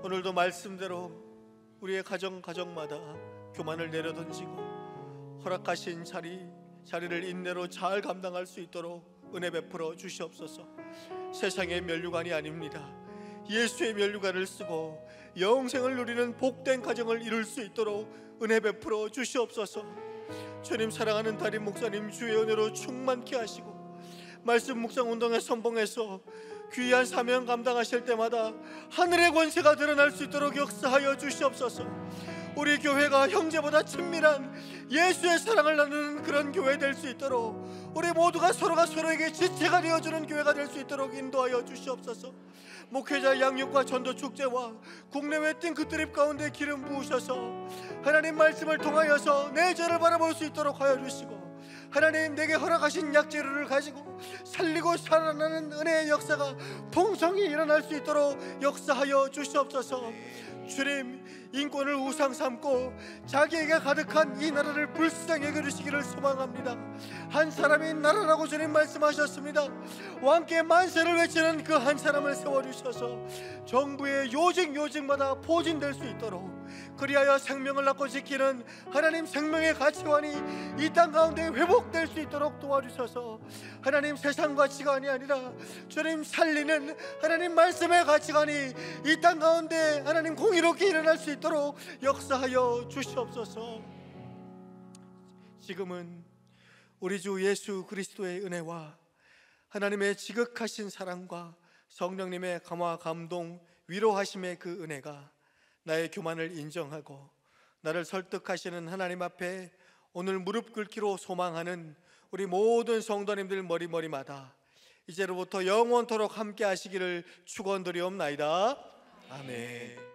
오늘도 말씀대로 우리의 가정마다 교만을 내려던지고 허락하신 자리를 인내로 잘 감당할 수 있도록 은혜 베풀어 주시옵소서. 세상의 면류관이 아닙니다. 예수의 면류관을 쓰고 영생을 누리는 복된 가정을 이룰 수 있도록 은혜 베풀어 주시옵소서. 주님, 사랑하는 담임 목사님 주의 은혜로 충만케 하시고 말씀 묵상 운동에 선봉해서 귀한 사명 감당하실 때마다 하늘의 권세가 드러날 수 있도록 역사하여 주시옵소서. 우리 교회가 형제보다 친밀한 예수의 사랑을 나누는 그런 교회 될 수 있도록, 우리 모두가 서로가 서로에게 지체가 되어주는 교회가 될 수 있도록 인도하여 주시옵소서. 목회자 양육과 전도 축제와 국내외 띵크 트립 가운데 기름 부으셔서 하나님 말씀을 통하여서 내 죄를 바라볼 수 있도록 하여 주시고, 하나님 내게 허락하신 약재료를 가지고 살리고 살아나는 은혜의 역사가 풍성히 일어날 수 있도록 역사하여 주시옵소서. 주님, 인권을 우상 삼고 자기에게 가득한 이 나라를 불쌍히 여겨주시기를 소망합니다. 한 사람이 나라라고 주님 말씀하셨습니다. 왕께 만세를 외치는 그 한 사람을 세워주셔서 정부의 요직마다 포진될 수 있도록, 그리하여 생명을 낳고 지키는 하나님 생명의 가치관이 이 땅 가운데 회복될 수 있도록 도와주셔서 하나님 세상 가치관이 아니라 주님 살리는 하나님 말씀의 가치관이 이 땅 가운데 하나님 공의롭게 일어날 수 있도록 역사하여 주시옵소서. 지금은 우리 주 예수 그리스도의 은혜와 하나님의 지극하신 사랑과 성령님의 감화 감동 위로하심의 그 은혜가 나의 교만을 인정하고 나를 설득하시는 하나님 앞에 오늘 무릎 꿇기로 소망하는 우리 모든 성도님들 머리마다 이제로부터 영원토록 함께 하시기를 축원드리옵나이다. 아멘.